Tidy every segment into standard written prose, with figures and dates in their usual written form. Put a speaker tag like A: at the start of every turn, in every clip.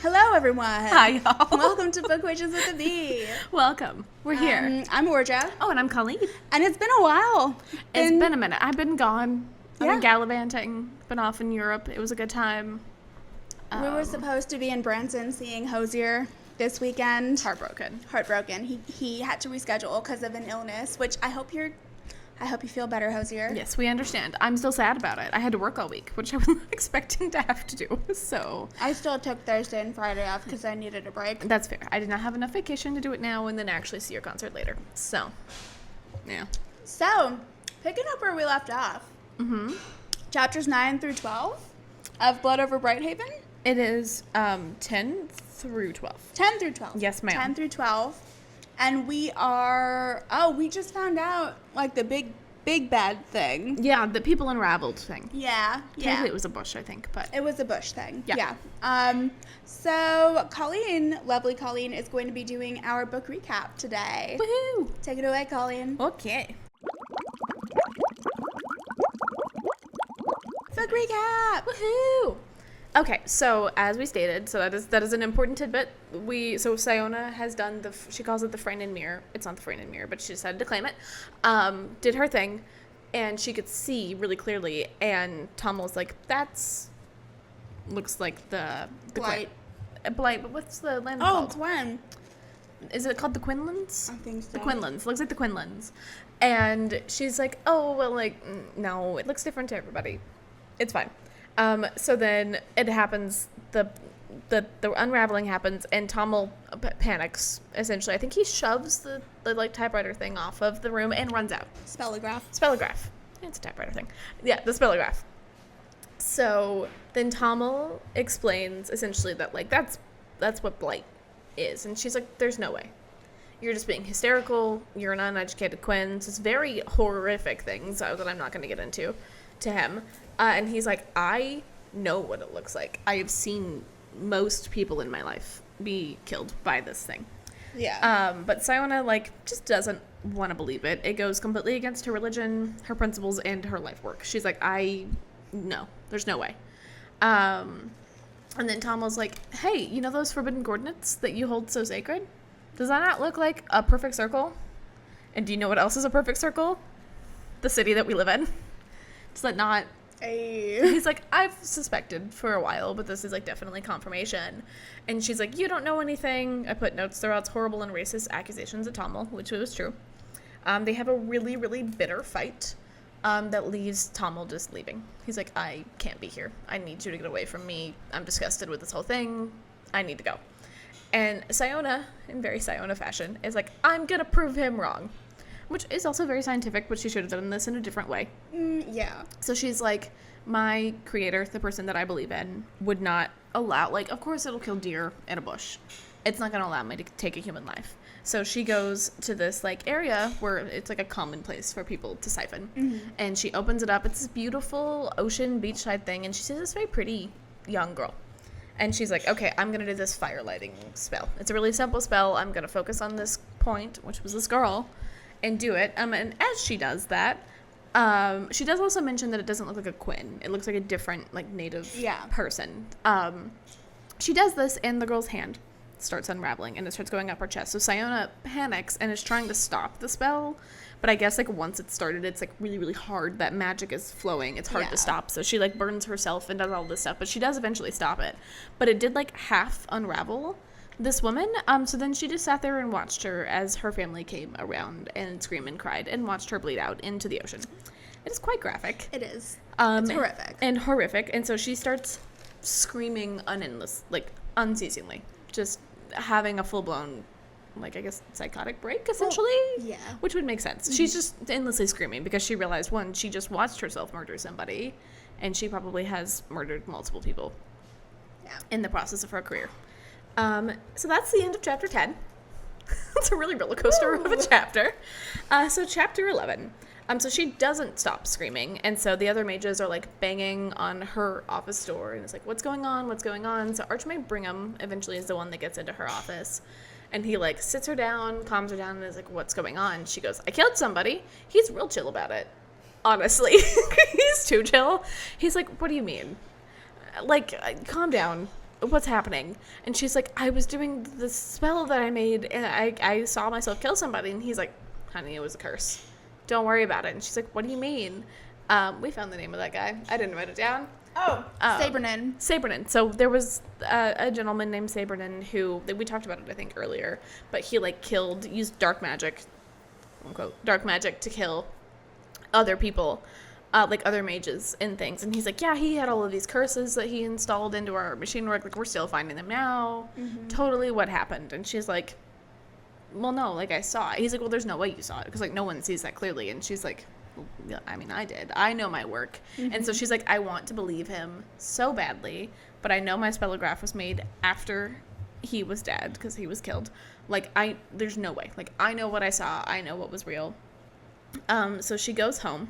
A: Hello, everyone.
B: Hi, y'all.
A: Welcome to Book Witches with a B.
B: Welcome. We're here.
A: I'm Orja.
B: Oh, and I'm Colleen.
A: And it's been a while.
B: It's been a minute. I've been gone. I've
A: Yeah.
B: been gallivanting. Been off in Europe. It was a good time.
A: We were supposed to be in Branson seeing Hosier this weekend. Heartbroken. He had to reschedule because of an illness, which I hope you feel better, Hosier.
B: Yes, we understand. I'm still sad about it. I had to work all week, which I was not expecting to have to do. So
A: I still took Thursday and Friday off because I needed a break.
B: that's fair. I did not have enough vacation to do it now and then actually see your concert later. So, yeah.
A: So, picking up where we left off.
B: Mm-hmm.
A: Chapters 9 through 12 of Blood Over Brighthaven.
B: It is 10 through 12.
A: 10 through 12.
B: Yes, ma'am.
A: 10 through 12. And we just found out, like, the big bad thing.
B: Yeah, the people unraveled thing.
A: Yeah.
B: Technically it was a bush, I think, but
A: It was a bush thing.
B: Yeah.
A: So Colleen, lovely Colleen, is going to be doing our book recap today.
B: woohoo!
A: Take it away, Colleen.
B: Okay.
A: Book recap!
B: Woohoo! Okay, so as we stated, so that is an important tidbit. Sciona has done she calls it the Freynan mirror. It's not the Freynan mirror, but she decided to claim it. Did her thing, and she could see really clearly. And Tom was like, looks like the
A: Blight.
B: Blight, but what's the land
A: Oh,
B: called?
A: Gwen.
B: Is it called the Quinlands?
A: I think so.
B: The Quinlands. Looks like the Quinlands. And she's like, oh, well, like, no, it looks different to everybody. It's fine. So then it happens, the unraveling happens, and Tommel panics, essentially. I think he shoves the like, typewriter thing off of the room and runs out.
A: Spellograph.
B: It's a typewriter thing. Yeah, the spellograph. So then Tommel explains, essentially, that, like, that's what blight is. And she's like, there's no way. You're just being hysterical. You're an uneducated Quinn. It's very horrific things that I'm not going to get into to him. And he's like, I know what it looks like. I have seen most people in my life be killed by this thing.
A: Yeah.
B: But Sciona, like, just doesn't want to believe it. It goes completely against her religion, her principles, and her life work. She's like, no, there's no way. And then Tom was like, hey, you know those forbidden coordinates that you hold so sacred? Does that not look like a perfect circle? And do you know what else is a perfect circle? The city that we live in. Does that not... He's like, I've suspected for a while, but this is, like, definitely confirmation. And she's like, you don't know anything. I put notes throughout horrible and racist accusations at Tommel, which was true. They have a really, really bitter fight that leaves Tommel just leaving. He's like, I can't be here. I need you to get away from me. I'm disgusted with this whole thing. I need to go. And Sciona, in very Sciona fashion, is like, I'm going to prove him wrong. Which is also very scientific, but she should have done this in a different way.
A: Yeah.
B: So she's like, my creator, the person that I believe in, would not allow, like, of course it'll kill deer in a bush. It's not going to allow me to take a human life. So she goes to this, like, area where it's, like, a common place for people to siphon. Mm-hmm. And she opens it up. It's this beautiful ocean beachside thing. And she sees this very pretty young girl. And she's like, okay, I'm going to do this fire lighting spell. It's a really simple spell. I'm going to focus on this point, which was this girl, and do it. And as she does that, she does also mention that it doesn't look like a Quinn. It looks like a different, like, native person. She does this, and the girl's hand starts unraveling, and it starts going up her chest. So Sciona panics and is trying to stop the spell. But I guess, like, once it started, it's, like, really, really hard. That magic is flowing. It's hard to stop. So she, like, burns herself and does all this stuff. But she does eventually stop it. But it did, like, half unravel this woman. So then she just sat there and watched her as her family came around and screamed and cried and watched her bleed out into the ocean. It is quite graphic.
A: It is. It's horrific.
B: And so she starts screaming unceasingly. Just having a full-blown, like, I guess, psychotic break, essentially.
A: Well, yeah.
B: Which would make sense. Mm-hmm. She's just endlessly screaming because she realized, one, she just watched herself murder somebody, and she probably has murdered multiple people in the process of her career. So that's the end of chapter 10. It's a really roller coaster of a chapter. So chapter 11. So she doesn't stop screaming, and so the other mages are, like, banging on her office door, and it's like, what's going on? So Archmage Brigham eventually is the one that gets into her office, and he, like, sits her down, calms her down, and is like, what's going on? She goes, I killed somebody. He's real chill about it, honestly. He's too chill. He's like, what do you mean? Like, calm down. what's happening? And she's like, I was doing the spell that I made, and I saw myself kill somebody. And he's like, honey, it was a curse. Don't worry about it. And she's like, what do you mean? We found the name of that guy. I didn't write it down.
A: Oh, Sabernin.
B: Sabernin. So there was a gentleman named Sabernin who, we talked about it, I think, earlier, but he, like, used dark magic, quote, dark magic to kill other people, like other mages and things. And he's like, yeah, he had all of these curses that he installed into our machine work. Like, we're still finding them now. Mm-hmm. Totally what happened. And she's like, well, no, like, I saw it. He's like, well, there's no way you saw it, because, like, no one sees that clearly. And she's like, well, I mean, I did. I know my work. Mm-hmm. And so she's like, I want to believe him so badly, but I know my spellograph was made after he was dead, because he was killed. Like, there's no way. Like, I know what I saw. I know what was real. So she goes home,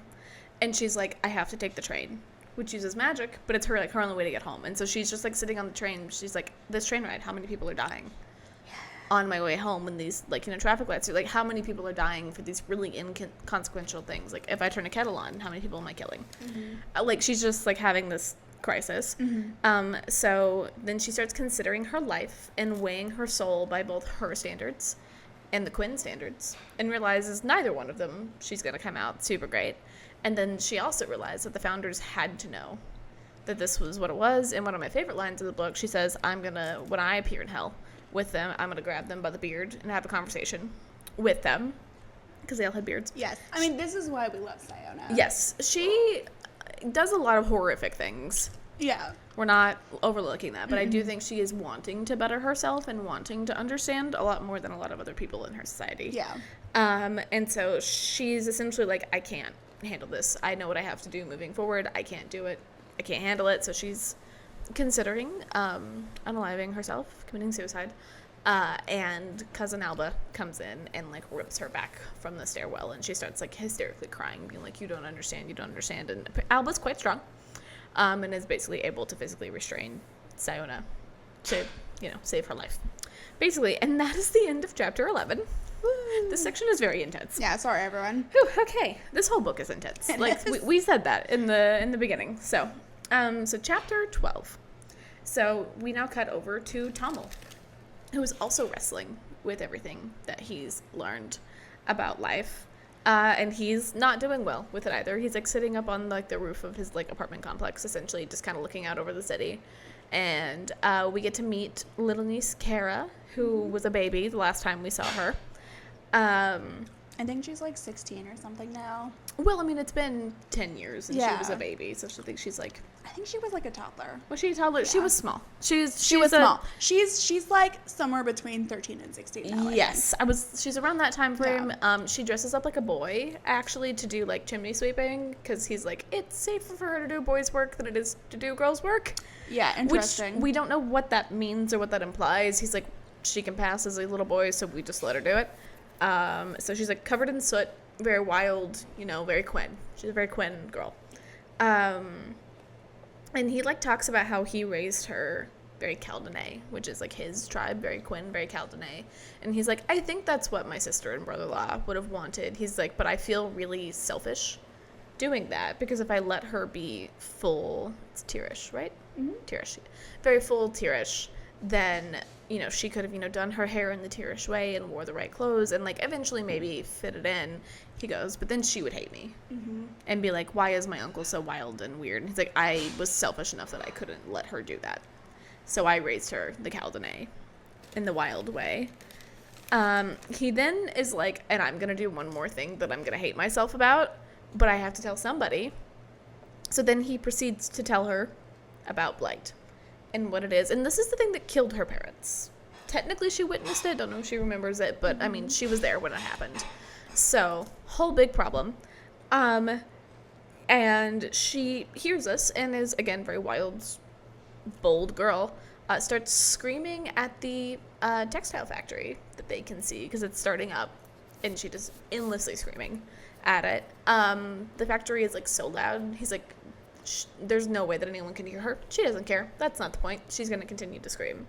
B: and she's like, I have to take the train, which uses magic, but it's her only way to get home. And so she's just, like, sitting on the train. She's like, this train ride, how many people are dying on my way home when these, like, traffic lights are, like, how many people are dying for these really inconsequential things? Like, if I turn a kettle on, how many people am I killing? Mm-hmm. Like, she's just, like, having this crisis. Mm-hmm. So then she starts considering her life and weighing her soul by both her standards and the Quinn standards, and realizes neither one of them she's going to come out super great. And then she also realized that the founders had to know that this was what it was. And one of my favorite lines of the book, she says, when I appear in hell with them, I'm going to grab them by the beard and have a conversation with them, because they all had beards.
A: Yes. I mean, this is why we love Sciona.
B: Yes. She does a lot of horrific things.
A: Yeah.
B: We're not overlooking that, but I do think she is wanting to better herself and wanting to understand a lot more than a lot of other people in her society.
A: Yeah.
B: And so she's essentially like, I can't handle this. I know what I have to do moving forward. I can't do it. I can't handle it. So she's considering unaliving herself, committing suicide. And cousin Alba comes in and, like, rips her back from the stairwell, and she starts, like, hysterically crying, being like, you don't understand. And Alba's quite strong, and is basically able to physically restrain Sciona to, save her life, basically. And that is the end of chapter 11. Woo. This section is very intense.
A: Yeah, sorry everyone.
B: Whew, okay, this whole book is intense. We said that in the beginning. So chapter 12. So we now cut over to Tommel, who is also wrestling with everything that he's learned about life. And he's not doing well with it either. He's, like, sitting up on, like, the roof of his, like, apartment complex, essentially just kind of looking out over the city. And we get to meet little niece Kara, who was a baby the last time we saw her.
A: I think she's, like, 16 or something now.
B: Well, I mean, it's been 10 years, and she was a baby, so I think she's, like...
A: I think she was, like, a toddler.
B: Was she a toddler? Yeah. She was small. She was
A: small. She's like, somewhere between 13 and 16 now.
B: Yes. She's around that time frame. Yeah. She dresses up like a boy, actually, to do, like, chimney sweeping, because he's like, it's safer for her to do boys' work than it is to do girls' work.
A: Yeah, interesting.
B: Which we don't know what that means or what that implies. He's like, she can pass as a little boy, so we just let her do it. So she's, like, covered in soot, very wild, very Quinn. She's a very Quinn girl. And he, like, talks about how he raised her very Caldene, which is, like, his tribe, very Quinn, very Caldene. And he's like, I think that's what my sister and brother-in-law would have wanted. He's like, but I feel really selfish doing that, because if I let her be full, it's Tirish, right? Mm-hmm. Tirish. Very full Tirish, then, she could have, done her hair in the Tirish way and wore the right clothes and, like, eventually maybe fit it in. He goes, but then she would hate me and be like, why is my uncle so wild and weird? And he's like, I was selfish enough that I couldn't let her do that. So I raised her the Caldene in the wild way. He then is like, and I'm going to do one more thing that I'm going to hate myself about, but I have to tell somebody. So then he proceeds to tell her about Blight and what it is. And this is the thing that killed her parents. Technically, she witnessed it. Don't know if she remembers it, but I mean, she was there when it happened. So, whole big problem. And she hears us and is, again, very wild, bold girl, starts screaming at the textile factory that they can see because it's starting up, and she just endlessly screaming at it. The factory is, like, so loud. He's like, there's no way that anyone can hear her. She doesn't care. That's not the point. She's going to continue to scream.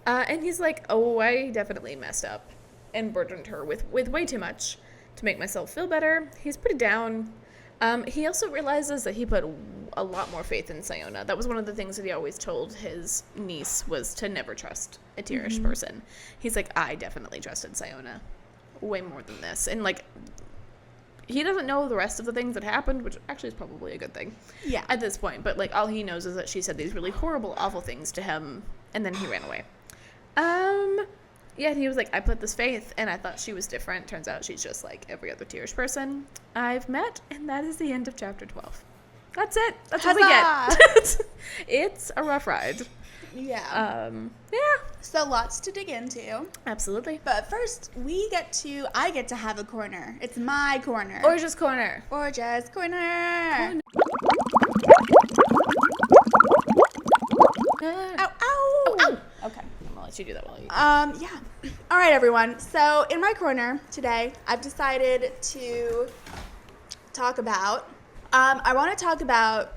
B: And he's like, oh, I definitely messed up and burdened her with way too much to make myself feel better. He's pretty down. He also realizes that he put a lot more faith in Sciona. That was one of the things that he always told his niece, was to never trust a Tirish person. He's like, I definitely trusted Sciona way more than this. And, like, he doesn't know the rest of the things that happened, which actually is probably a good thing.
A: Yeah.
B: At this point. But, like, all he knows is that she said these really horrible, awful things to him, and then he ran away. Yeah, he was like, I put this faith, and I thought she was different. Turns out she's just like every other Tirish person I've met, and that is the end of chapter 12. That's it. That's what we get. It's a rough ride.
A: Yeah.
B: Yeah.
A: So lots to dig into.
B: Absolutely.
A: But first, I get to have a corner. It's my corner.
B: Orja's corner.
A: Orja's corner. Ow, ow.
B: Oh, ow. Okay. I'm gonna let you do that while you
A: Yeah. All right, everyone. So in my corner today, I've decided to talk about, I want to talk about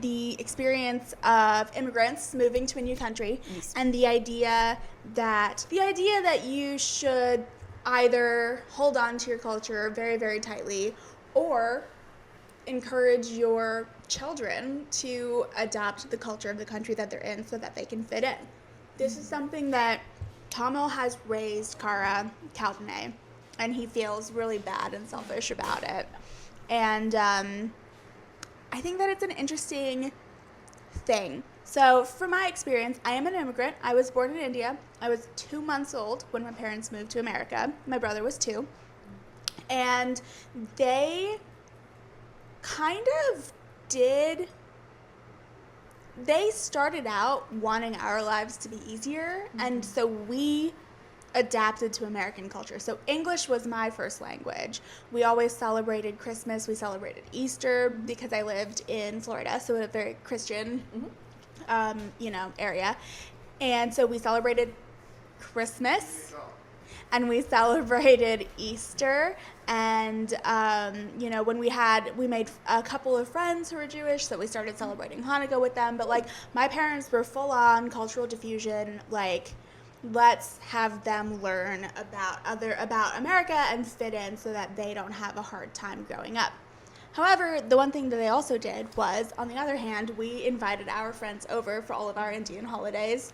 A: the experience of immigrants moving to a new country, and the idea that you should either hold on to your culture very, very tightly, or encourage your children to adopt the culture of the country that they're in so that they can fit in. This is something that Tamil has raised Kara Kaldane, and he feels really bad and selfish about it. And I think that it's an interesting thing. So from my experience, I am an immigrant. I was born in India. I was 2 months old when my parents moved to America. My brother was 2. And they kind of they started out wanting our lives to be easier, and so we adapted to American culture. So English was my first language. We always celebrated Christmas. We celebrated Easter because I lived in Florida, so a very Christian, area. And so we celebrated Christmas, and we celebrated Easter. And, when we made a couple of friends who were Jewish, so we started celebrating Hanukkah with them. But, like, my parents were full-on cultural diffusion, like, let's have them learn about America and fit in so that they don't have a hard time growing up. However, the one thing that they also did was, on the other hand, we invited our friends over for all of our Indian holidays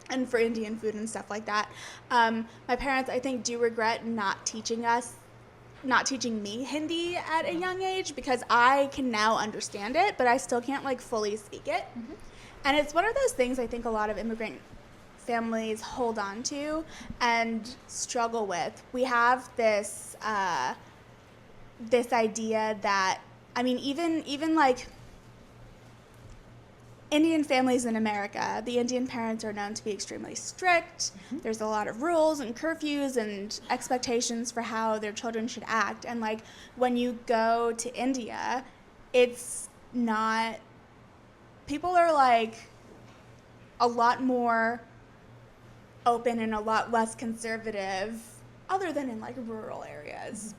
A: and for Indian food and stuff like that. My parents, I think, do regret not teaching me Hindi at a young age, because I can now understand it, but I still can't, like, fully speak it. And it's one of those things I think a lot of immigrant families hold on to and struggle with. We have this idea that, I mean, even like Indian families in America, the Indian parents are known to be extremely strict. There's a lot of rules and curfews and expectations for how their children should act. And, like, when you go to India, it's not, people are, like, a lot more open and a lot less conservative, other than in, like, rural areas.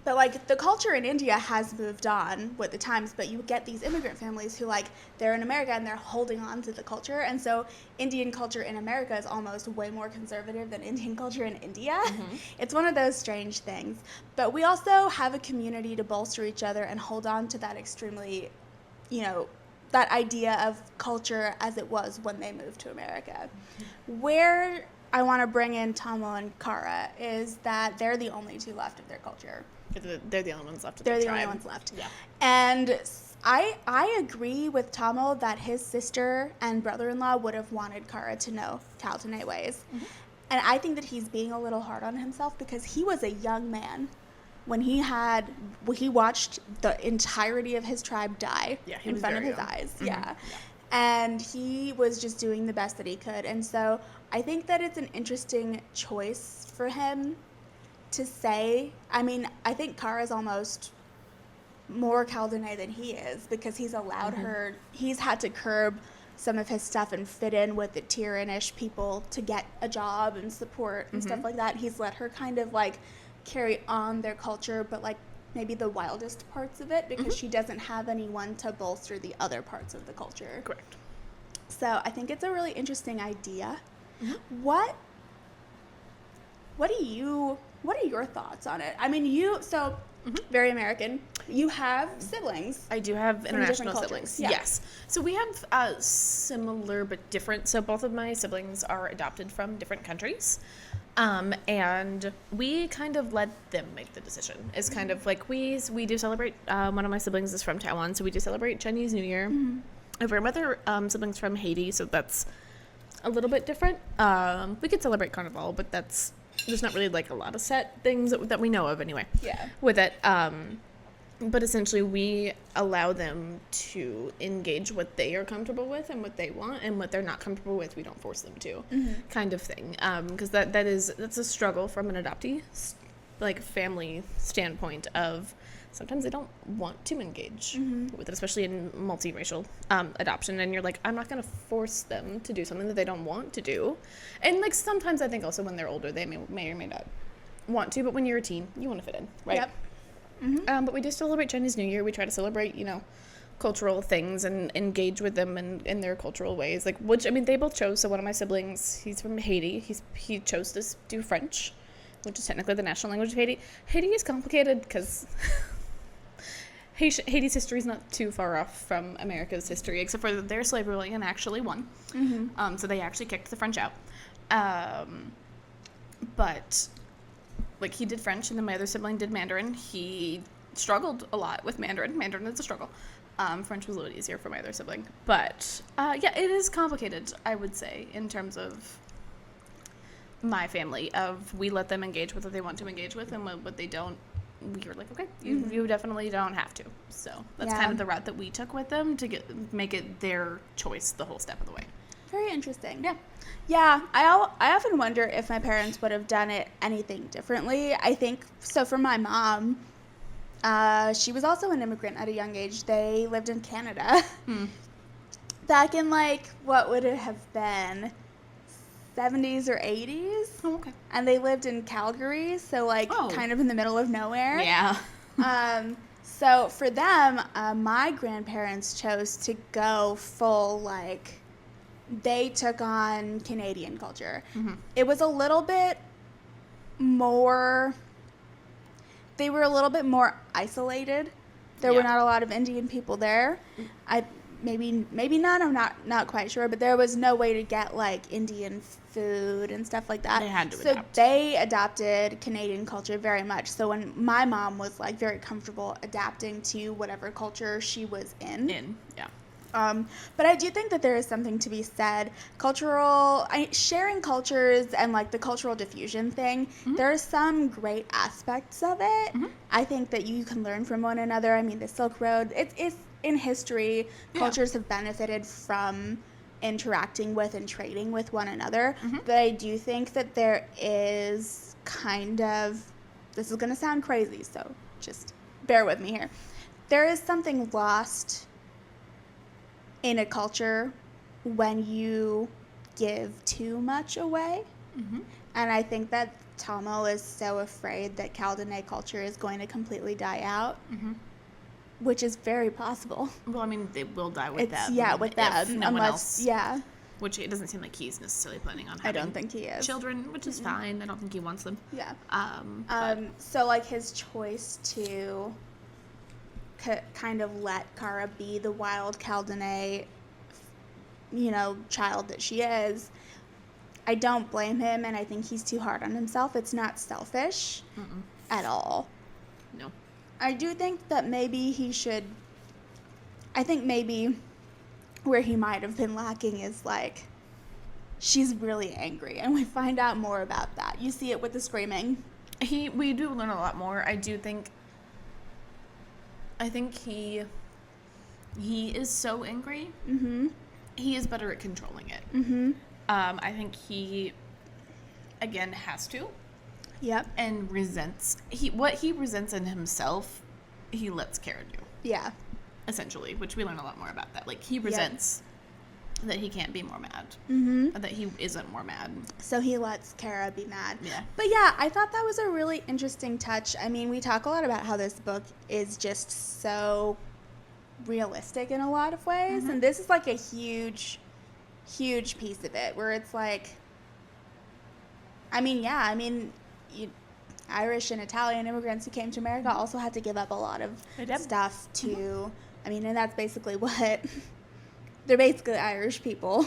A: But, like, the culture in India has moved on with the times, but you get these immigrant families who, like, they're in America and they're holding on to the culture. And so Indian culture in America is almost way more conservative than Indian culture in India. It's one of those strange things. But we also have a community to bolster each other and hold on to that extremely, that idea of culture as it was when they moved to America. Where I want to bring in Tamil and Kara is that they're the only two left of their culture.
B: They're the only ones left of
A: They're
B: their
A: the
B: tribe.
A: only ones left.
B: Yeah.
A: And I agree with Tamil that his sister and brother-in-law would have wanted Kara to know Kaldane ways. And I think that he's being a little hard on himself, because he was a young man when he watched the entirety of his tribe die in front of his eyes. Yeah. And he was just doing the best that he could. And so I think that it's an interesting choice for him to say. I mean, I think Kara's almost more Kaldane than he is, because he's allowed her, he's had to curb some of his stuff and fit in with the Tiran-ish people to get a job and support and stuff like that. He's let her kind of, like, carry on their culture, but, like, maybe the wildest parts of it, because she doesn't have anyone to bolster the other parts of the culture.
B: Correct.
A: So I think it's a really interesting idea. What what are your thoughts on it? I mean, very American. You have siblings.
B: I do have international siblings.
A: Yeah.
B: Yes. So we have similar but different. So both of my siblings are adopted from different countries. And we kind of let them make the decision. It's kind of like we do celebrate, one of my siblings is from Taiwan, so we do celebrate Chinese New Year. Over my other siblings from Haiti, so that's a little bit different. We could celebrate Carnival, but there's not really like a lot of set things that we know of anyway.
A: Yeah.
B: With it. But essentially we allow them to engage what they are comfortable with and what they want, and what they're not comfortable with, we don't force them to, kind of thing. Because that's a struggle from an adoptee, like, family standpoint of sometimes they don't want to engage with it, especially in multiracial adoption. And you're like, I'm not going to force them to do something that they don't want to do. And, like, sometimes I think also when they're older, they may or may not want to, but when you're a teen, you want to fit in, right?
A: Yep.
B: But we do celebrate Chinese New Year. We try to celebrate, cultural things and engage with them in their cultural ways. Like, which, I mean, they both chose. So one of my siblings, he's from Haiti. He chose to do French, which is technically the national language of Haiti. Haiti is complicated because Haiti's history is not too far off from America's history, except for their slave rebellion actually won. So they actually kicked the French out. But, like, he did French, and then my other sibling did Mandarin. He struggled a lot with Mandarin. Mandarin is a struggle. French was a little easier for my other sibling. But, yeah, it is complicated, I would say, in terms of my family. We let them engage with what they want to engage with, and what they don't, we're like, okay, you definitely don't have to. So that's kind of the route that we took with them to make it their choice the whole step of the way.
A: Very interesting.
B: Yeah.
A: Yeah, I often wonder if my parents would have done it anything differently. I think, so for my mom, she was also an immigrant at a young age. They lived in Canada. Back in, like, what would it have been, 70s or 80s?
B: Oh, okay.
A: And they lived in Calgary, so, like, kind of in the middle of nowhere.
B: Yeah.
A: So for them, my grandparents chose to go full, like, they took on Canadian culture. It was a little bit more, they were a little bit more isolated. There were not a lot of Indian people there. Maybe none, I'm not quite sure, but there was no way to get, like, Indian food and stuff like that.
B: They had to
A: so
B: adapt.
A: They adopted Canadian culture very much. So when my mom was, like, very comfortable adapting to whatever culture she was in.
B: Yeah.
A: But I do think that there is something to be said. Sharing cultures and, like, the cultural diffusion thing, there are some great aspects of it. I think that you can learn from one another. I mean, the Silk Road, it's in history, cultures have benefited from interacting with and trading with one another. But I do think that there is kind of, this is going to sound crazy, so just bear with me here. There is something lost in a culture when you give too much away. And I think that Tomo is so afraid that Kaldane culture is going to completely die out, which is very possible.
B: Well, I mean, they will die with them.
A: Yeah, with them.
B: If no one else.
A: Yeah.
B: Which it doesn't seem like he's necessarily planning on having.
A: I don't think he is.
B: Children, which is fine. I don't think he wants them.
A: Yeah.
B: But
A: So, like, his choice to kind of let Kara be the wild Kaldane, child that she is, I don't blame him, and I think he's too hard on himself. It's not selfish at all.
B: No.
A: I do think that maybe maybe where he might have been lacking is, like, she's really angry, and we find out more about that. You see it with the screaming.
B: We do learn a lot more. I think he is so angry. He is better at controlling it. I think he, again, has to.
A: Yep.
B: And resents. What he resents in himself, he lets Kara do.
A: Yeah.
B: Essentially, which we learn a lot more about that. Like, he resents that he can't be more mad. That he isn't more mad.
A: So he lets Kara be mad.
B: Yeah.
A: But yeah, I thought that was a really interesting touch. I mean, we talk a lot about how this book is just so realistic in a lot of ways. And this is, like, a huge piece of it where it's like, Irish and Italian immigrants who came to America also had to give up a lot of stuff to, I mean, and that's basically what, they're basically Irish people.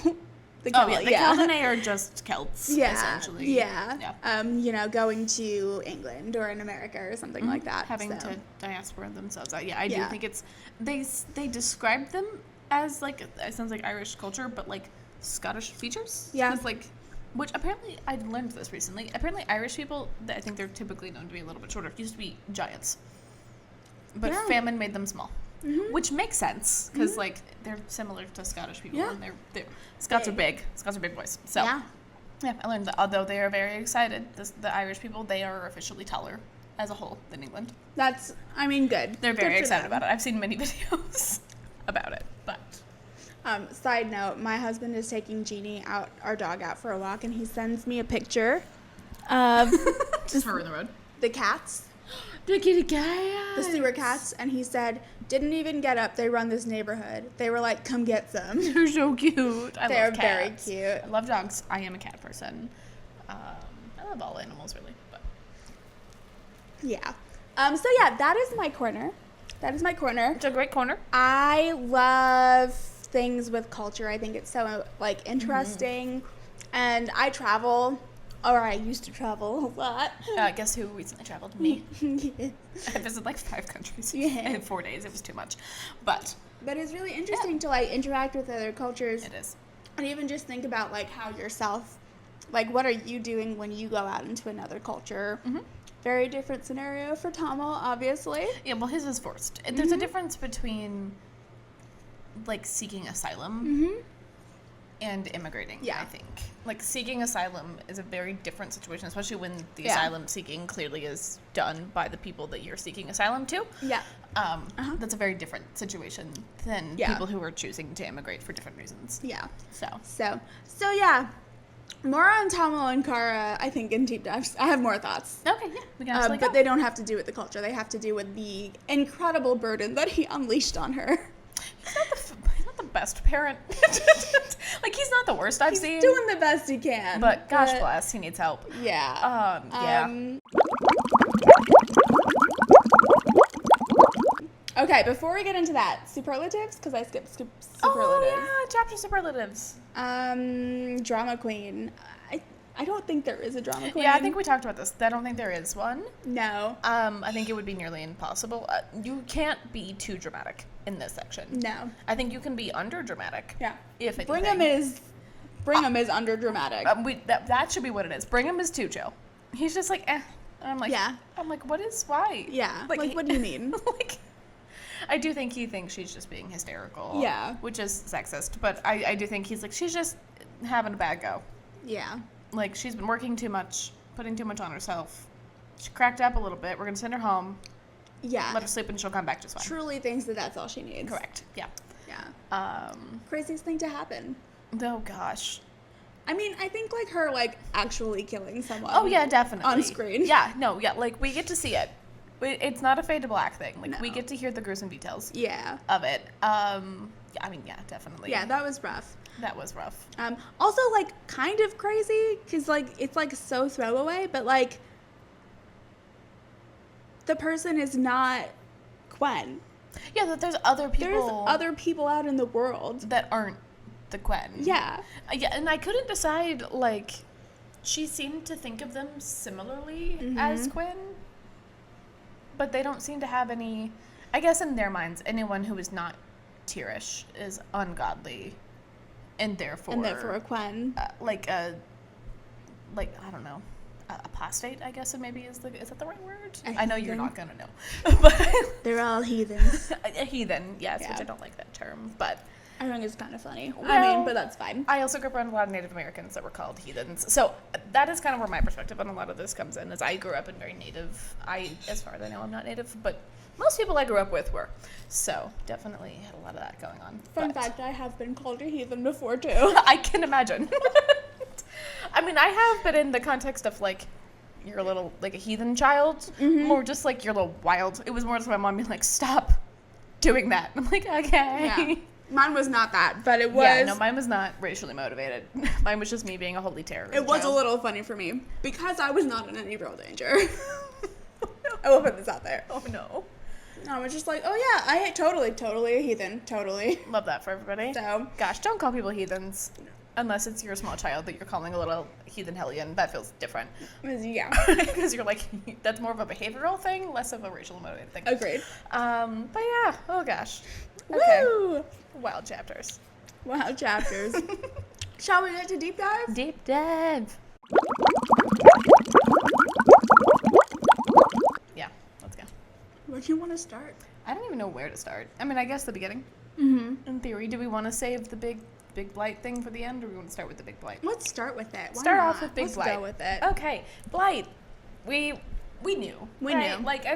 B: The Celtinae are just Celts, essentially.
A: Yeah. Going to England or in America or something like that.
B: Having to diaspora themselves out. Yeah, I do think it's, they describe them as, like, it sounds like Irish culture, but, like, Scottish features.
A: Yeah.
B: 'Cause, like, which apparently, I learned this recently, apparently Irish people, I think they're typically known to be a little bit shorter, used to be giants. But famine made them small. Mm-hmm. Which makes sense, because, like, they're similar to Scottish people, and they're Scots are big. Scots are big boys. So, yeah, I learned that although they are very excited, the Irish people, they are officially taller as a whole than England.
A: That's, I mean, good.
B: They're very excited about it. I've seen many videos about it, but...
A: Side note, my husband is taking Jeannie our dog out for a walk, and he sends me a picture of...
B: Just her in the road.
A: The cats.
B: The kitty cats.
A: The sewer cats, and he said, didn't even get up. They run this neighborhood. They were like, come get some.
B: They're so cute.
A: They're
B: love cats.
A: very cute.
B: I love dogs. I am a cat person. I love all animals, really. But
A: yeah. So, yeah, that is my corner.
B: It's a great corner.
A: I love things with culture. I think it's so, like, interesting. And I travel... Or I used to travel a lot.
B: Guess who recently traveled? Me. I visited like 5 countries in 4 days. It was too much. But
A: it's really interesting to like interact with other cultures.
B: It is.
A: And even just think about like how yourself, like what are you doing when you go out into another culture? Mm-hmm. Very different scenario for Tomo, obviously.
B: Yeah, well his is forced. There's a difference between like seeking asylum and immigrating, I think. Like, seeking asylum is a very different situation, especially when the asylum seeking clearly is done by the people that you're seeking asylum to. Yeah. That's a very different situation than people who are choosing to immigrate for different reasons. Yeah. So yeah. More on Tomo and Kara, I think, in deep dives. I have more thoughts. Okay, yeah. We can actually go.
A: But they don't have to do with the culture. They have to do with the incredible burden that he unleashed on her.
B: He's not the best parent. Like, he's not the worst I've seen.
A: He's doing the best he can.
B: But gosh bless, he needs help.
A: Yeah. Okay, before we get into that, superlatives, because I skipped superlatives.
B: Oh, yeah, chapter superlatives.
A: Drama queen. I don't think there is a drama queen.
B: Yeah, I think we talked about this. I don't think there is one.
A: No.
B: I think it would be nearly impossible. You can't be too dramatic in this section.
A: No.
B: I think you can be under dramatic.
A: Yeah.
B: If anything.
A: Brigham is under dramatic.
B: That should be what it is. Brigham is too chill. He's just like, eh. And I'm like, I'm like, why?
A: Yeah. Like what do you mean?
B: Like, I do think he thinks she's just being hysterical.
A: Yeah.
B: Which is sexist. But I do think he's like, she's just having a bad go.
A: Yeah.
B: Like, she's been working too much, putting too much on herself. She cracked up a little bit. We're going to send her home.
A: Yeah.
B: Let her sleep and she'll come back just fine.
A: Truly thinks that that's all she needs.
B: Correct. Yeah.
A: Yeah. Craziest thing to happen.
B: Oh, gosh.
A: I mean, I think, like, her, like, actually killing someone.
B: Oh, yeah, definitely.
A: On screen.
B: Yeah, no, yeah, like, we get to see it. It's not a fade to black thing. Like, we get to hear the gruesome details of it. Yeah, I mean, yeah, definitely.
A: Yeah, that was rough.
B: That was rough.
A: Also, like, kind of crazy, because, like, it's, like, so throwaway, but, like, the person is not Gwen.
B: Yeah, that there's other people.
A: There's other people out in the world.
B: That aren't the Gwen.
A: Yeah.
B: Yeah, and I couldn't decide, like, she seemed to think of them similarly as Gwen, but they don't seem to have any, I guess in their minds, anyone who is not Tirish is ungodly. And therefore
A: a Gwen.
B: I don't know, apostate, I guess, maybe is that the right word? I know you're not gonna know, but
A: they're all heathens.
B: A heathen, yes, which I don't like that term, but
A: I think it's kind of funny.
B: Well,
A: I mean, but that's fine.
B: I also grew up around a lot of Native Americans that were called heathens, so that is kind of where my perspective on a lot of this comes in. Is I grew up in very Native. As far as I know, I'm not Native, but most people I grew up with were. So definitely had a lot of that going on.
A: Fun fact, I have been called a heathen before, too.
B: I can imagine. I mean, I have, but in the context of, like, you're a little, like, a heathen child, more just, like, you're a little wild. It was more just my mom being like, stop doing that. I'm like, okay.
A: Mine was not that, but it was...
B: Yeah, no, mine was not racially motivated. Mine was just me being a holy terror.
A: It was a little funny for me, because I was not in any real danger. I will put this out there.
B: Oh, no.
A: I was just like, oh yeah, I totally a heathen, totally.
B: Love that for everybody.
A: So,
B: gosh, don't call people heathens. Unless it's your small child that you're calling a little heathen hellion. That feels different.
A: Yeah.
B: Because you're like, that's more of a behavioral thing, less of a racial motivated thing.
A: Agreed.
B: But yeah, oh gosh. Okay.
A: Woo!
B: Wild chapters.
A: Wow, chapters. Shall we get to deep dive?
B: Deep dive. Yeah, let's go.
A: Where do you want to start?
B: I don't even know where to start. I mean, I guess the beginning.
A: Mm-hmm.
B: In theory, do we want to save the big blight thing for the end, or do we want to start with the big blight?
A: Let's start with it. Why
B: Start
A: not?
B: off with big blight.
A: Let's go with it.
B: Okay, blight. We knew.
A: We
B: right?
A: knew.
B: Like, I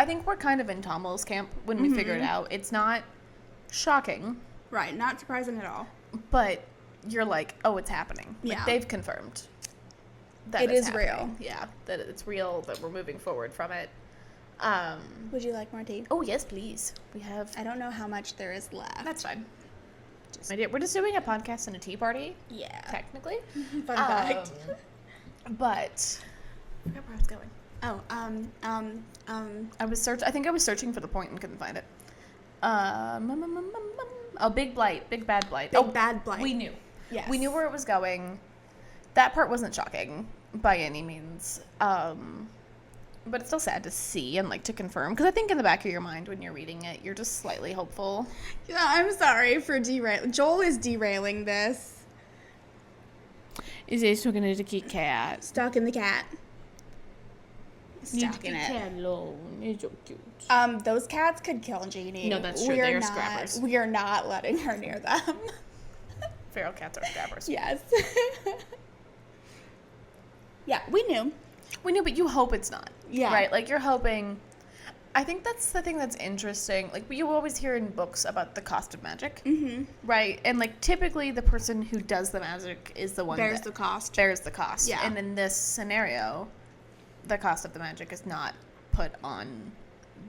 B: think we're kind of in Tommel's camp when we figured it out. It's not shocking.
A: Right, not surprising at all.
B: But you're like, oh, it's happening. Like,
A: Yeah.
B: they've confirmed that
A: It
B: it's
A: is
B: happening.
A: real.
B: Yeah, that it's real, that we're moving forward from it.
A: Would you like more tea?
B: Oh, yes, please. We have...
A: I don't know how much there is left.
B: That's fine. My dear, we're just doing a podcast and a tea party,
A: Yeah.
B: technically.
A: Fun fact.
B: But... I forgot where I was going.
A: Oh,
B: I think I was searching for the point and couldn't find it. Oh, big blight. Big bad blight.
A: Big bad blight.
B: We knew.
A: Yes.
B: We knew where it was going. That part wasn't shocking by any means. But it's still sad to see and, like, to confirm. Because I think in the back of your mind when you're reading it, you're just slightly hopeful.
A: Yeah, I'm sorry for derailing. Joel is derailing this.
B: Is he talking to the Kit Kat?
A: Stuck in the cat. Stuck in it.
B: Cat alone. It's so cute.
A: Those cats could kill Jeannie.
B: No, that's true. They are scrappers.
A: We are not letting her near them.
B: Feral cats are scrappers.
A: Yes. Yeah, we knew.
B: We knew, but you hope it's not.
A: Yeah.
B: Right? Like, you're hoping... I think that's the thing that's interesting. Like, you always hear in books about the cost of magic.
A: Mm-hmm.
B: Right? And, like, typically the person who does the magic is the one
A: Bears
B: that
A: the cost.
B: bears the cost.
A: Yeah.
B: And in this scenario, the cost of the magic is not put on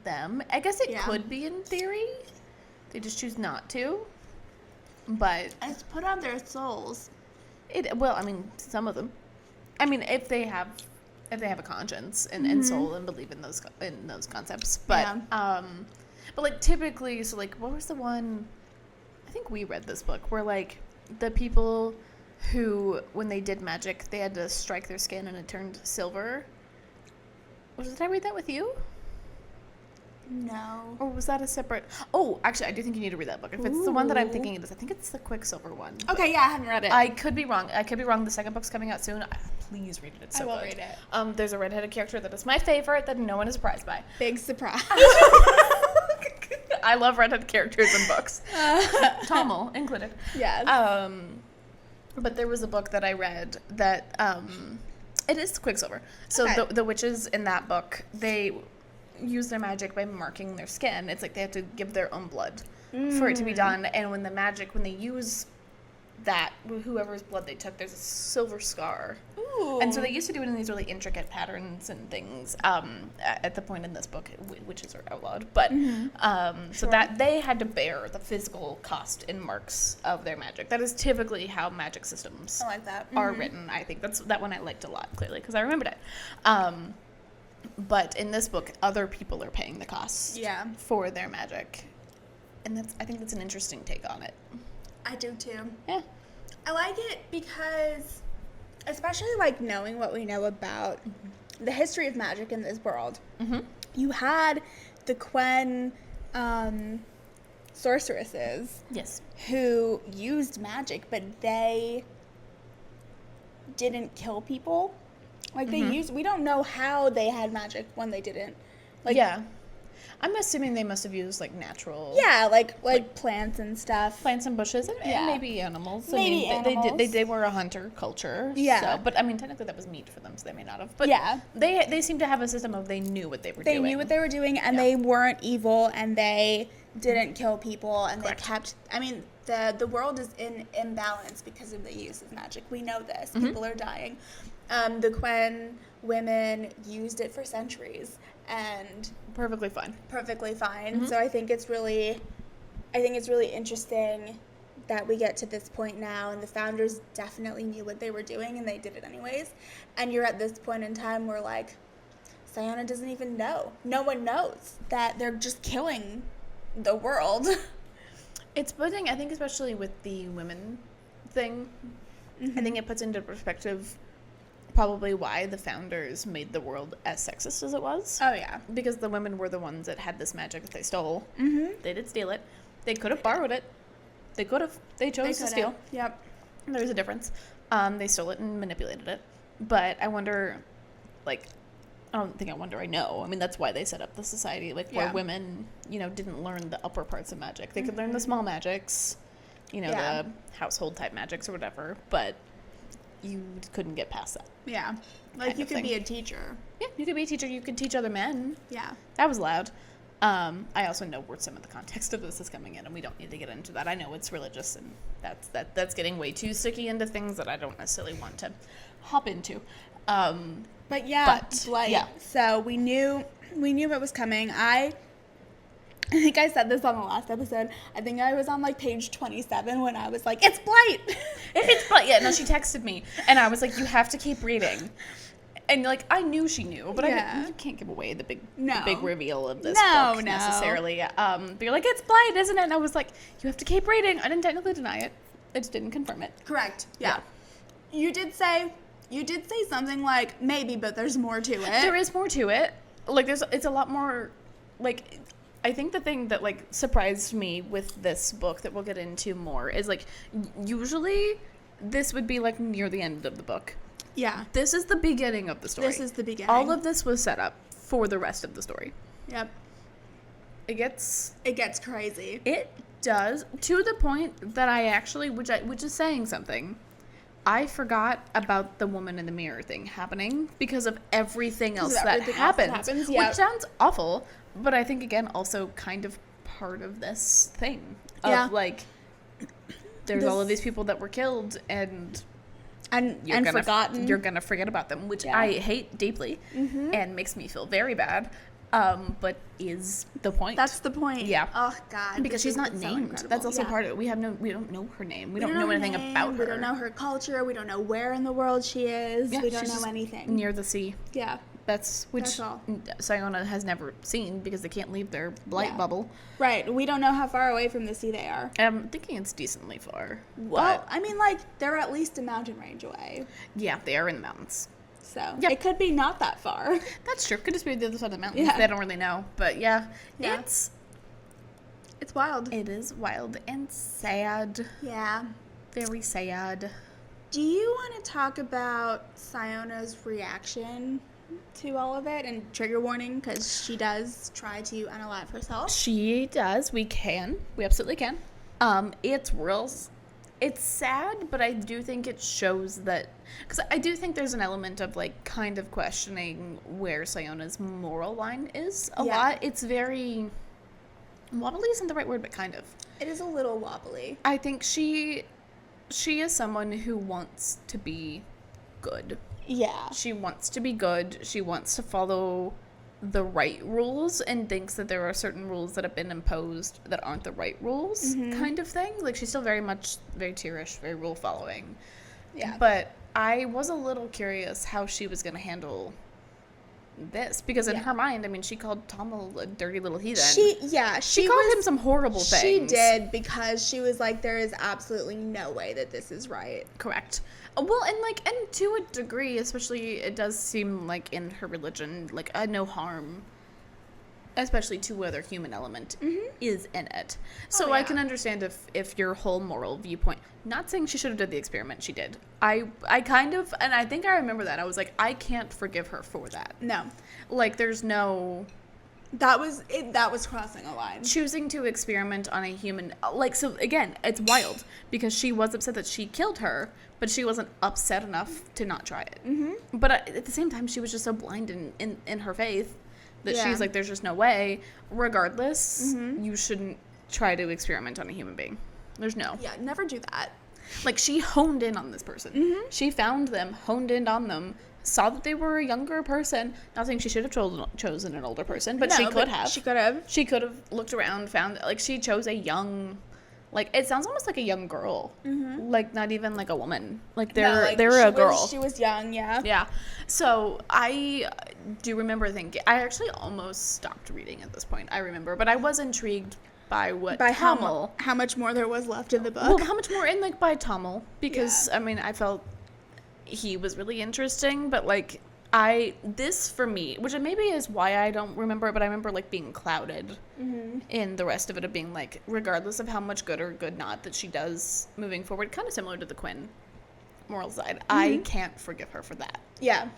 B: them. I guess it could be in theory. They just choose not to. But...
A: It's put on their souls.
B: Well, I mean, some of them. I mean, if they have a conscience and soul and believe in those concepts, but but like typically, so like what was the one? I think we read this book where like the people who when they did magic they had to strike their skin and it turned silver. Did I read that with you?
A: No.
B: Or was that a separate? Oh, actually, I do think you need to read that book. If it's the one that I'm thinking it is, I think it's the Quicksilver one.
A: Okay, yeah, I haven't read it.
B: I could be wrong. The second book's coming out soon. Please read it. It's so good.
A: I will read it.
B: There's a redheaded character that is my favorite that no one is surprised by.
A: Big surprise.
B: I love redheaded characters in books. Tommel included.
A: Yes.
B: But there was a book that I read that it is Quicksilver. So
A: Okay.
B: the witches in that book, they use their magic by marking their skin. It's like they have to give their own blood for it to be done. And when they use that, whoever's blood they took, there's a silver scar.
A: Ooh.
B: And so they used to do it in these really intricate patterns and things at the point in this book, witches are outlawed. But so that they had to bear the physical cost and marks of their magic. That is typically how magic systems
A: I like that.
B: are written. I think that one I liked a lot, clearly, because I remembered it. But in this book, other people are paying the cost for their magic. And I think that's an interesting take on it.
A: I do too.
B: Yeah.
A: I like it because, especially like knowing what we know about the history of magic in this world, you had the Quen sorceresses who used magic, but they didn't kill people. Like we don't know how they had magic when they didn't. Like,
B: yeah. I'm assuming they must have used like natural.
A: Yeah, like plants and stuff.
B: Plants and bushes and maybe animals.
A: Maybe animals.
B: They were a hunter culture.
A: Yeah.
B: So, but I mean, technically that was meat for them, so they may not have. But
A: yeah.
B: They seem to have a system of they knew what they were doing.
A: They knew what they were doing, and they weren't evil, and they didn't kill people, and
B: Correct.
A: they kept. I mean, the world is in imbalance because of the use of magic. We know this. People are dying. The Quen women used it for centuries, and
B: perfectly fine.
A: So I think I think it's really interesting that we get to this point now, and the founders definitely knew what they were doing, and they did it anyways. And you're at this point in time where, like, Sciona doesn't even know. No one knows that they're just killing the world.
B: It's putting, I think, especially with the women thing, I think it puts into perspective probably why the founders made the world as sexist as it was.
A: Oh, yeah.
B: Because the women were the ones that had this magic that they stole.
A: Mm-hmm.
B: They did steal it. They could have borrowed it. They could have. They chose to steal.
A: Yep.
B: There's a difference. They stole it and manipulated it. But I wonder, like, I don't think I wonder, I know. I mean, that's why they set up the society, like, where women, you know, didn't learn the upper parts of magic. They could learn the small magics, you know, the household type magics or whatever, but you couldn't get past that.
A: Yeah. Like, you could be a teacher.
B: Yeah, you could be a teacher. You could teach other men.
A: Yeah.
B: That was loud. I also know where some of the context of this is coming in, and we don't need to get into that. I know it's religious, and that's getting way too sticky into things that I don't necessarily want to hop into.
A: But yeah, Blight. Yeah. So we knew it was coming. I think I said this on the last episode. I think I was on like page 27 when I was like, "It's Blight."
B: It's Blight. Yeah. No, she texted me, and I was like, "You have to keep reading." And, like, I knew she knew, but you can't give away the big reveal of this book necessarily. But you're like, it's Blight, isn't it? And I was like, you have to keep reading. I didn't technically deny it. I just didn't confirm it.
A: Correct. Yeah. You did say something like, maybe, but there's more to it.
B: There is more to it. Like, it's a lot more, like, I think the thing that, like, surprised me with this book that we'll get into more is, like, usually this would be, like, near the end of the book.
A: Yeah.
B: This is the beginning of the story.
A: This is the beginning.
B: All of this was set up for the rest of the story.
A: Yep.
B: It gets
A: crazy.
B: It does, to the point that I actually, which is saying something, I forgot about the woman in the mirror thing happening because of everything else that happens. Which sounds awful, but I think, again, also kind of part of this thing. Of, like, there's all of these people that were killed, and forgotten. You're gonna forget about them, which I hate deeply and makes me feel very bad. But is the point.
A: That's the point.
B: Yeah.
A: Oh God.
B: Because she's not named. That's also part of it. We don't know her name. We don't know anything about her.
A: We don't know her culture. We don't know where in the world she is.
B: Yeah,
A: we don't know anything.
B: Near the sea.
A: Yeah.
B: That's all. Sciona has never seen because they can't leave their blight bubble.
A: Right. We don't know how far away from the sea they are.
B: I'm thinking it's decently far.
A: Well, I mean, like, they're at least a mountain range away.
B: Yeah, they are in the mountains.
A: So it could be not that far.
B: That's true. Could just be the other side of the mountains. Yeah. They don't really know. But it's wild. It is wild and sad.
A: Yeah.
B: Very sad.
A: Do you want to talk about Siona's reaction to all of it? And trigger warning, because she does try to unalive herself.
B: She does. We absolutely can. It's sad, but I do think it shows that, because I do think there's an element of, like, kind of questioning where Siona's moral line is a lot. It's very, wobbly isn't the right word, but kind of.
A: It is a little wobbly.
B: I think she is someone who wants to be good.
A: Yeah.
B: She wants to be good. She wants to follow the right rules and thinks that there are certain rules that have been imposed that aren't the right rules, kind of thing. Like, she's still very Tyrish, very rule following.
A: Yeah.
B: But I was a little curious how she was going to handle this, because in her mind, I mean, she called Tom a dirty little heathen. She called him some horrible things.
A: She did, because she was like, there is absolutely no way that this is right.
B: Correct. Well, and to a degree, especially, it does seem like in her religion, like, no harm, especially to other human element, is in it. So I can understand if your whole moral viewpoint, not saying she should have did the experiment, she did. I kind of, and I think I remember that. I was like, I can't forgive her for that.
A: No.
B: Like, there's no...
A: That was crossing a line.
B: Choosing to experiment on a human, like, so again, it's wild, because she was upset that she killed her, but she wasn't upset enough to not try it. But at the same time, she was just so blind in her faith that she's like, there's just no way. Regardless, you shouldn't try to experiment on a human being. There's no.
A: Yeah, never do that.
B: Like, she honed in on this person. She found them, honed in on them, saw that they were a younger person. Not saying she should have chosen an older person, but she could have.
A: She could have.
B: She could have looked around, found, like, she chose a young, like, it sounds almost like a young girl. Mm-hmm. Like, not even like a woman. Like, they're a girl.
A: She was young, yeah.
B: Yeah. So I do remember thinking, I actually almost stopped reading at this point, I remember, but I was intrigued by Tommel.
A: How much more there was left in the book.
B: Well, how much more, and, like, by Tommel, because, I mean, I felt he was really interesting, but, like, this for me, which maybe is why I don't remember it, but I remember, like, being clouded in the rest of it, of being like, regardless of how much good or good not that she does moving forward, kind of similar to the Quinn moral side, I can't forgive her for that.
A: Yeah.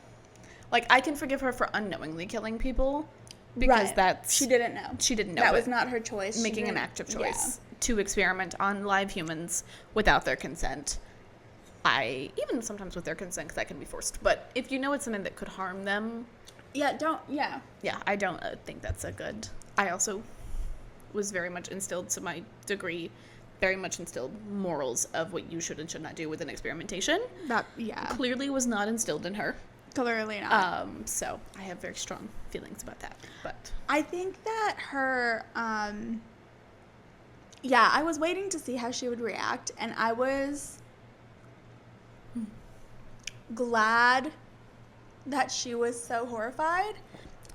B: Like, I can forgive her for unknowingly killing people, because
A: she didn't know.
B: She didn't know.
A: That was not her choice.
B: Making an active choice to experiment on live humans without their consent. Even sometimes with their consent, because that can be forced. But if you know it's something that could harm them.
A: Yeah,
B: I don't think that's a good. I also was very much instilled, to my degree, very much instilled morals of what you should and should not do with an experimentation. Clearly was not instilled in her.
A: Clearly not.
B: So I have very strong feelings about that. But
A: I think that her, I was waiting to see how she would react, and I was glad that she was so horrified.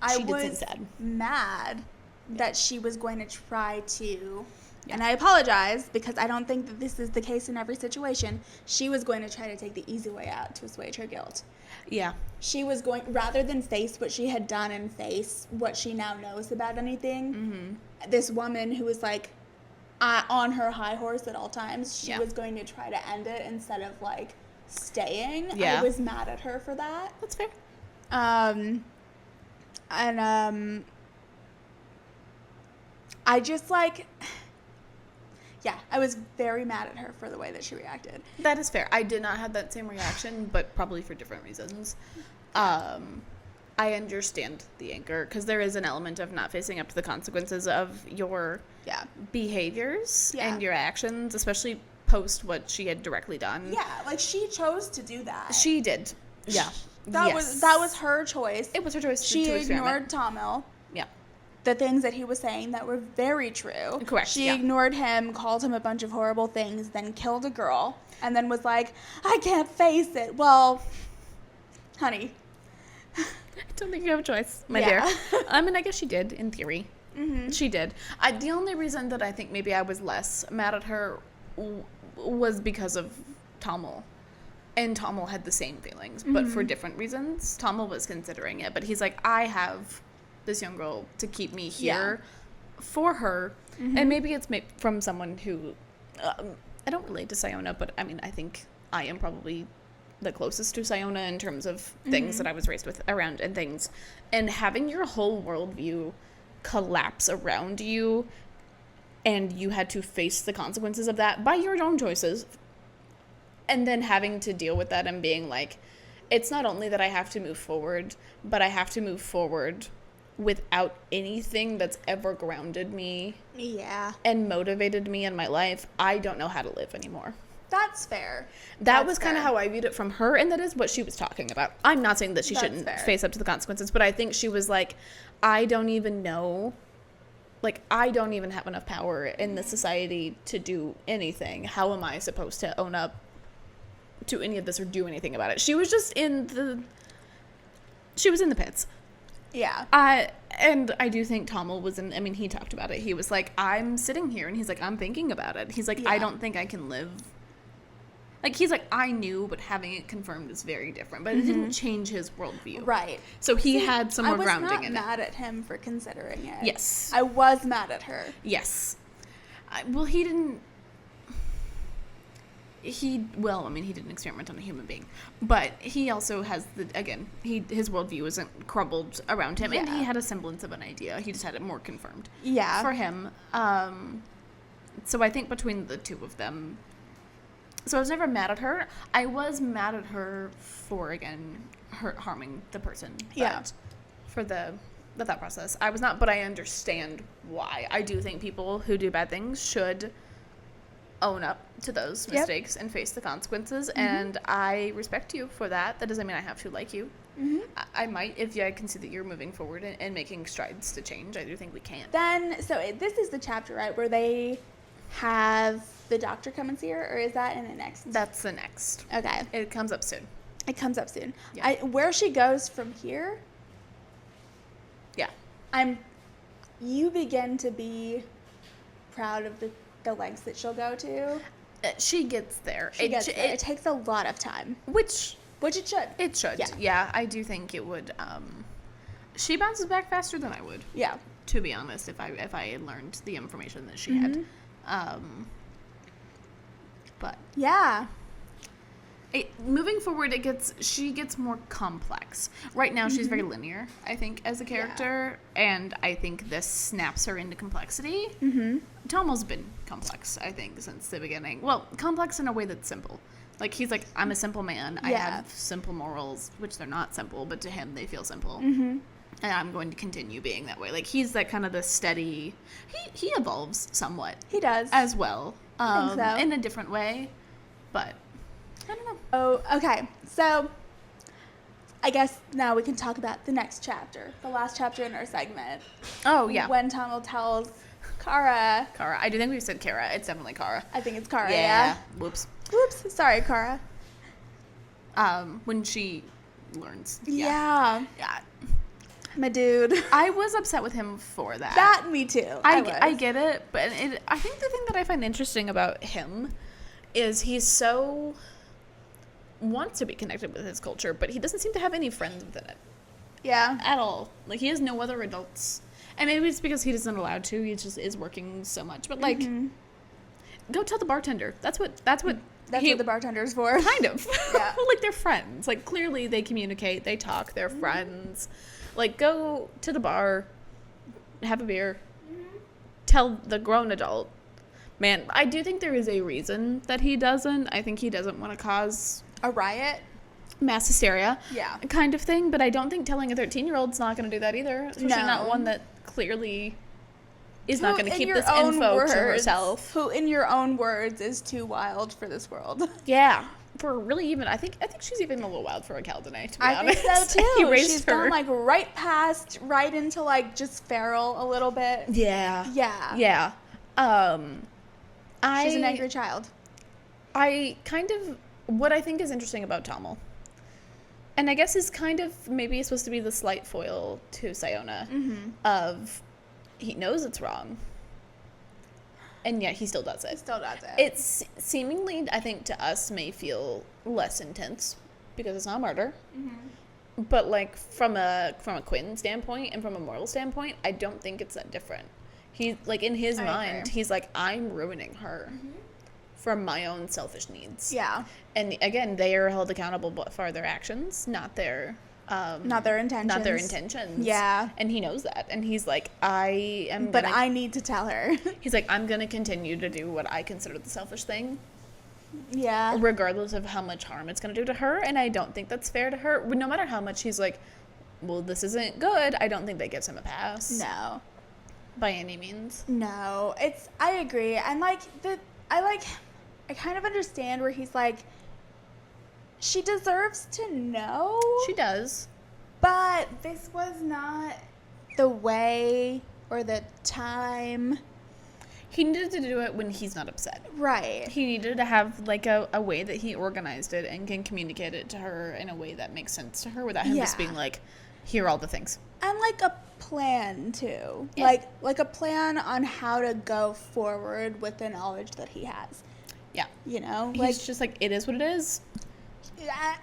A: I was mad that she was going to try to, and I apologize because I don't think that this is the case in every situation, she was going to try to take the easy way out to assuage her guilt.
B: Yeah.
A: She was going, rather than face what she had done and face what she now knows about anything, this woman who was like on her high horse at all times, she was going to try to end it instead of like staying. I was mad at her for that.
B: That's fair.
A: I just like, I was very mad at her for the way that she reacted.
B: That is fair. I did not have that same reaction, but probably for different reasons. I understand the anger, because there is an element of not facing up to the consequences of your behaviors and your actions, especially post what she had directly done.
A: Yeah, like she chose to do that.
B: She did. Yeah.
A: That was her choice.
B: It was her choice
A: to
B: experiment.
A: She ignored Tommel.
B: Yeah.
A: The things that he was saying that were very true.
B: Correct.
A: She ignored him, called him a bunch of horrible things, then killed a girl, and then was like, I can't face it. Well, honey.
B: I don't think you have a choice, my dear. I mean, I guess she did, in theory. Mm-hmm. She did. The only reason that I think maybe I was less mad at her was because of Tommel. And Tommel had the same feelings, but for different reasons. Tommel was considering it, but he's like, I have this young girl to keep me here for her. And maybe it's from someone who, I don't relate to Sciona, but I mean, I think I am probably the closest to Sciona in terms of things that I was raised with around and things. And having your whole worldview collapse around you, and you had to face the consequences of that by your own choices, and then having to deal with that and being like, it's not only that I have to move forward, but I have to move forward without anything that's ever grounded me and motivated me in my life. I don't know how to live anymore.
A: That's fair.
B: That was kind of how I viewed it from her, and that is what she was talking about. I'm not saying that she shouldn't face up to the consequences, but I think she was like, I don't even know. Like, I don't even have enough power in this society to do anything. How am I supposed to own up to any of this or do anything about it? She was just in the pits.
A: Yeah.
B: And I do think Tommel was I mean, he talked about it. He was like, I'm sitting here, and he's like, I'm thinking about it. He's like, I don't think I can live. Like, he's like, I knew, but having it confirmed is very different. But it didn't change his worldview.
A: Right.
B: So he had some more grounding in it.
A: I was not mad at him for considering it.
B: Yes.
A: I was mad at her.
B: Yes. Well, he didn't. He didn't experiment on a human being. But he also has his worldview isn't crumbled around him. And he had a semblance of an idea. He just had it more confirmed.
A: Yeah.
B: For him. So I think between the two of them. So I was never mad at her. I was mad at her for, again, her harming the person. But for the thought process. I was not, but I understand why. I do think people who do bad things should own up to those mistakes and face the consequences. And I respect you for that. That doesn't mean I have to like you. I might, if I can see that you're moving forward and making strides to change. I do think we can.
A: Then, this is the chapter, right, where they have the doctor come and see her, or is that in the next?
B: That's the next.
A: Okay.
B: It comes up soon.
A: It comes up soon.
B: Yeah.
A: Where she goes from here,
B: Yeah.
A: you begin to be proud of the lengths that she'll go to.
B: She gets there.
A: It takes a lot of time.
B: Which
A: it should.
B: it should. Yeah, I do think it would. She bounces back faster than I would.
A: Yeah.
B: To be honest, if I had learned the information that she had. But
A: yeah.
B: Moving forward, she gets more complex. Right now, she's very linear, I think, as a character, and I think this snaps her into complexity. Tomo's been complex, I think, since the beginning. Well, complex in a way that's simple. Like, he's like, I'm a simple man. I have simple morals, which they're not simple, but to him, they feel simple. And I'm going to continue being that way. Like, he's that kind of the steady... He evolves somewhat.
A: He does.
B: As well.
A: I think so.
B: In a different way. But... I don't know.
A: Oh, okay. So, I guess now we can talk about the next chapter, the last chapter in our segment.
B: Oh, yeah.
A: When Tomo tells Kara.
B: Kara. I do think we said Kara. It's definitely Kara.
A: I think it's Kara, yeah.
B: Whoops.
A: Sorry, Kara.
B: When she learns.
A: Yeah.
B: Yeah.
A: My dude.
B: I was upset with him for that.
A: That, me too.
B: I get it, but I think the thing that I find interesting about him is he's so... wants to be connected with his culture, but he doesn't seem to have any friends within it.
A: Yeah.
B: At all. Like, he has no other adults. And maybe it's because he isn't allowed to. He just is working so much. But, like, go tell the bartender. That's what
A: the bartender's for.
B: Kind of.
A: Yeah.
B: Like, they're friends. Like, clearly they communicate. They talk. They're friends. Like, go to the bar. Have a beer. Tell the grown adult. Man, I do think there is a reason that he doesn't. I think he doesn't want to cause...
A: a riot?
B: Mass hysteria.
A: Yeah.
B: Kind of thing. But I don't think telling a 13-year-old's not going to do that either. Especially not one that clearly is not going to keep this info to herself.
A: Who, in your own words, is too wild for this world.
B: Yeah. For really even... I think she's even a little wild for a Kaldane, to be honest.
A: I think so, too.
B: He raised
A: she's
B: her.
A: gone, right into, just feral a little bit.
B: Yeah.
A: Yeah.
B: Yeah.
A: She's an angry child.
B: I kind of... What I think is interesting about Tomo, and I guess is kind of maybe supposed to be the slight foil to Sciona, of he knows it's wrong, and yet he still does it. It's seemingly, I think, to us may feel less intense because it's not murder, but like from a Quinn standpoint and from a moral standpoint, I don't think it's that different. He like in his mind, he's like, I'm ruining her. For my own selfish needs. Yeah. And again, they are held accountable for their actions, not their intentions. Yeah. And he knows that. And he's like, I need to tell her. He's like, I'm going to continue to do what I consider the selfish thing. Yeah. Regardless of how much harm it's going to do to her. And I don't think that's fair to her. No matter how much he's like, well, this isn't good. I don't think that gives him a pass. No. By any means. No. I agree. And I kind of understand where he's like, she deserves to know. She does. But this was not the way or the time. He needed to do it when he's not upset. Right. He needed to have a way that he organized it and can communicate it to her in a way that makes sense to her without him just being like, here are all the things. And a plan too. Yeah. Like a plan on how to go forward with the knowledge that he has. Yeah. You know? He's just like, it is what it is.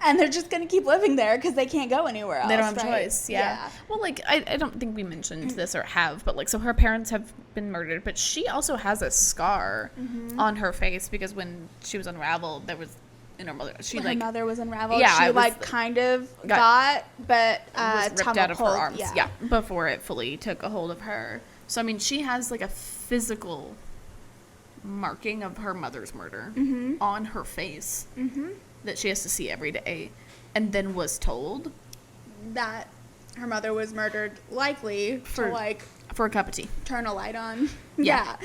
B: And they're just going to keep living there because they can't go anywhere else. They don't have a choice. Yeah. Well, I don't think we mentioned this or have, but so her parents have been murdered, but she also has a scar on her face because when she was unraveled, there was in her mother. Her mother was unraveled. Yeah. She kind of got but was ripped out of her arms. Yeah. Before it fully took a hold of her. So, I mean, she has a physical marking of her mother's murder on her face that she has to see every day, and then was told that her mother was murdered likely for a cup of tea, turn a light on. Yeah.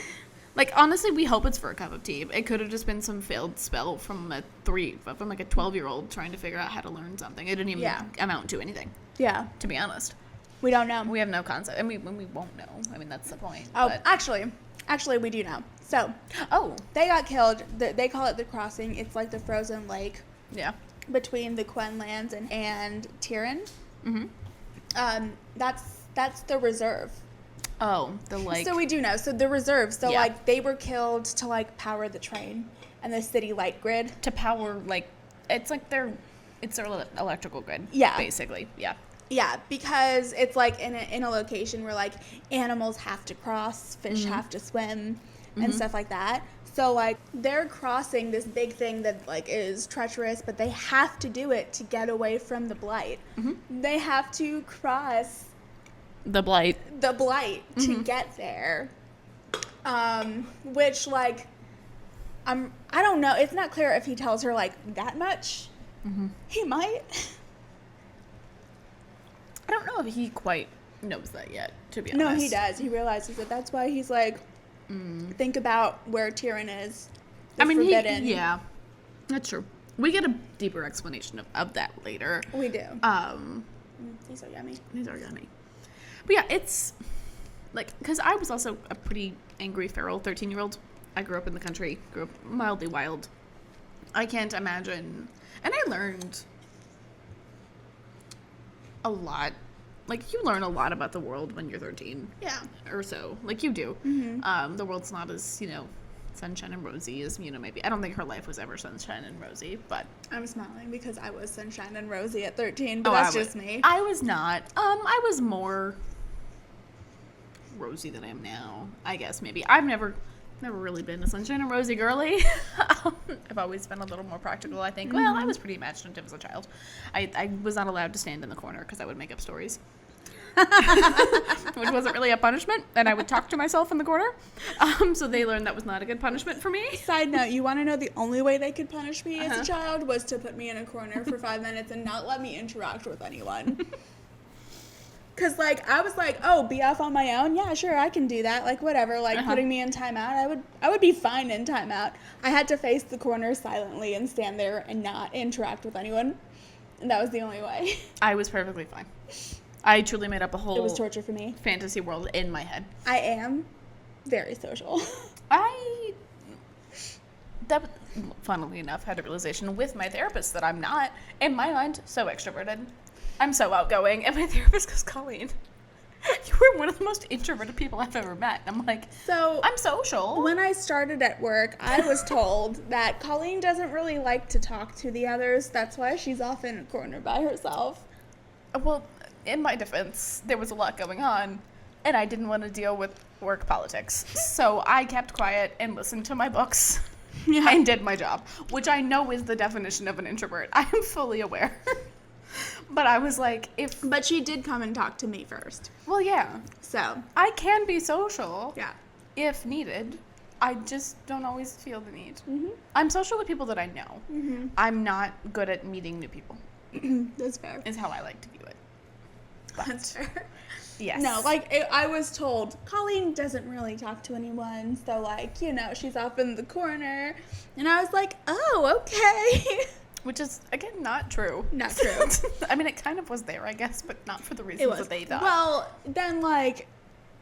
B: Like, honestly, we hope it's for a cup of tea. It could have just been some failed spell from a 12-year-old trying to figure out how to learn something. It didn't even amount to anything.
A: Yeah.
B: To be honest.
A: We don't know.
B: We have no concept. I mean, we won't know. I mean, that's the point.
A: Oh,
B: but...
A: actually, we do know. So, they got killed. They call it the crossing. It's like the frozen lake.
B: Yeah.
A: Between the Quen lands and Tiran.
B: Mm-hmm.
A: That's the reserve.
B: Oh, the like.
A: So we do know. So the reserve. So like they were killed to like power the train and the city light grid.
B: To power like, it's their electrical grid.
A: Yeah.
B: Basically. Yeah.
A: Yeah, because it's like in a location where like animals have to cross, fish have to swim, and stuff like that. So like they're crossing this big thing that like is treacherous, but they have to do it to get away from the blight. Mm-hmm. They have to cross
B: the blight
A: to get there. Which like I don't know. It's not clear if he tells her like that much. Mm-hmm. He might.
B: I don't know if he quite knows that yet, to be honest.
A: No, he does. He realizes it. That's why he's like, think about where Tiran is. Forbidden.
B: Yeah, that's true. We get a deeper explanation of that later.
A: We do. These are yummy.
B: But yeah, it's like, because I was also a pretty angry, feral 13-year-old. I grew up in the country, grew up mildly wild. I can't imagine. And I learned a lot. Like, you learn a lot about the world when you're 13.
A: Yeah.
B: Or so. Like, you do. Mm-hmm. The world's not as, sunshine and rosy as, maybe. I don't think her life was ever sunshine and rosy, but...
A: I'm smiling because I was sunshine and rosy at 13, but that's just me.
B: I was not. I was more rosy than I am now, I guess, maybe. I've never really been a sunshine and rosy girly. I've always been a little more practical, I think. Well, I was pretty imaginative as a child. I was not allowed to stand in the corner because I would make up stories. Which wasn't really a punishment, and I would talk to myself in the corner. So they learned that was not a good punishment for me.
A: Side note, you want to know the only way they could punish me as a child was to put me in a corner for 5 minutes and not let me interact with anyone. Because, like, I was like, oh, be off on my own? Yeah, sure, I can do that. Like, whatever. Like, putting me in timeout, I would be fine in timeout. I had to face the corner silently and stand there and not interact with anyone. And that was the only way. I
B: was perfectly fine. I truly made up a whole...
A: It was torture for me.
B: ...fantasy world in my head.
A: I am very social.
B: Funnily enough, had a realization with my therapist that I'm not, in my mind, so extroverted. I'm so outgoing, and my therapist goes, Colleen, you were one of the most introverted people I've ever met. And I'm like,
A: so
B: I'm social.
A: When I started at work, I was told that Colleen doesn't really like to talk to the others. That's why she's off in a corner by herself.
B: Well, in my defense, there was a lot going on, and I didn't want to deal with work politics. So I kept quiet and listened to my books and did my job, which I know is the definition of an introvert. I am fully aware. But I was like,
A: But she did come and talk to me first.
B: Well, yeah.
A: So.
B: I can be social.
A: Yeah.
B: If needed. I just don't always feel the need.
A: Mm-hmm.
B: I'm social with people that I know.
A: Mm-hmm.
B: I'm not good at meeting new people.
A: That's fair.
B: Is how I like to view it. But,
A: that's fair.
B: Yes.
A: No, I was told, Colleen doesn't really talk to anyone, so, like, she's off in the corner. And I was like, oh, okay.
B: Which is, again, not true.
A: Not true.
B: I mean, it kind of was there, I guess, but not for the reasons that they thought.
A: Well, then, like,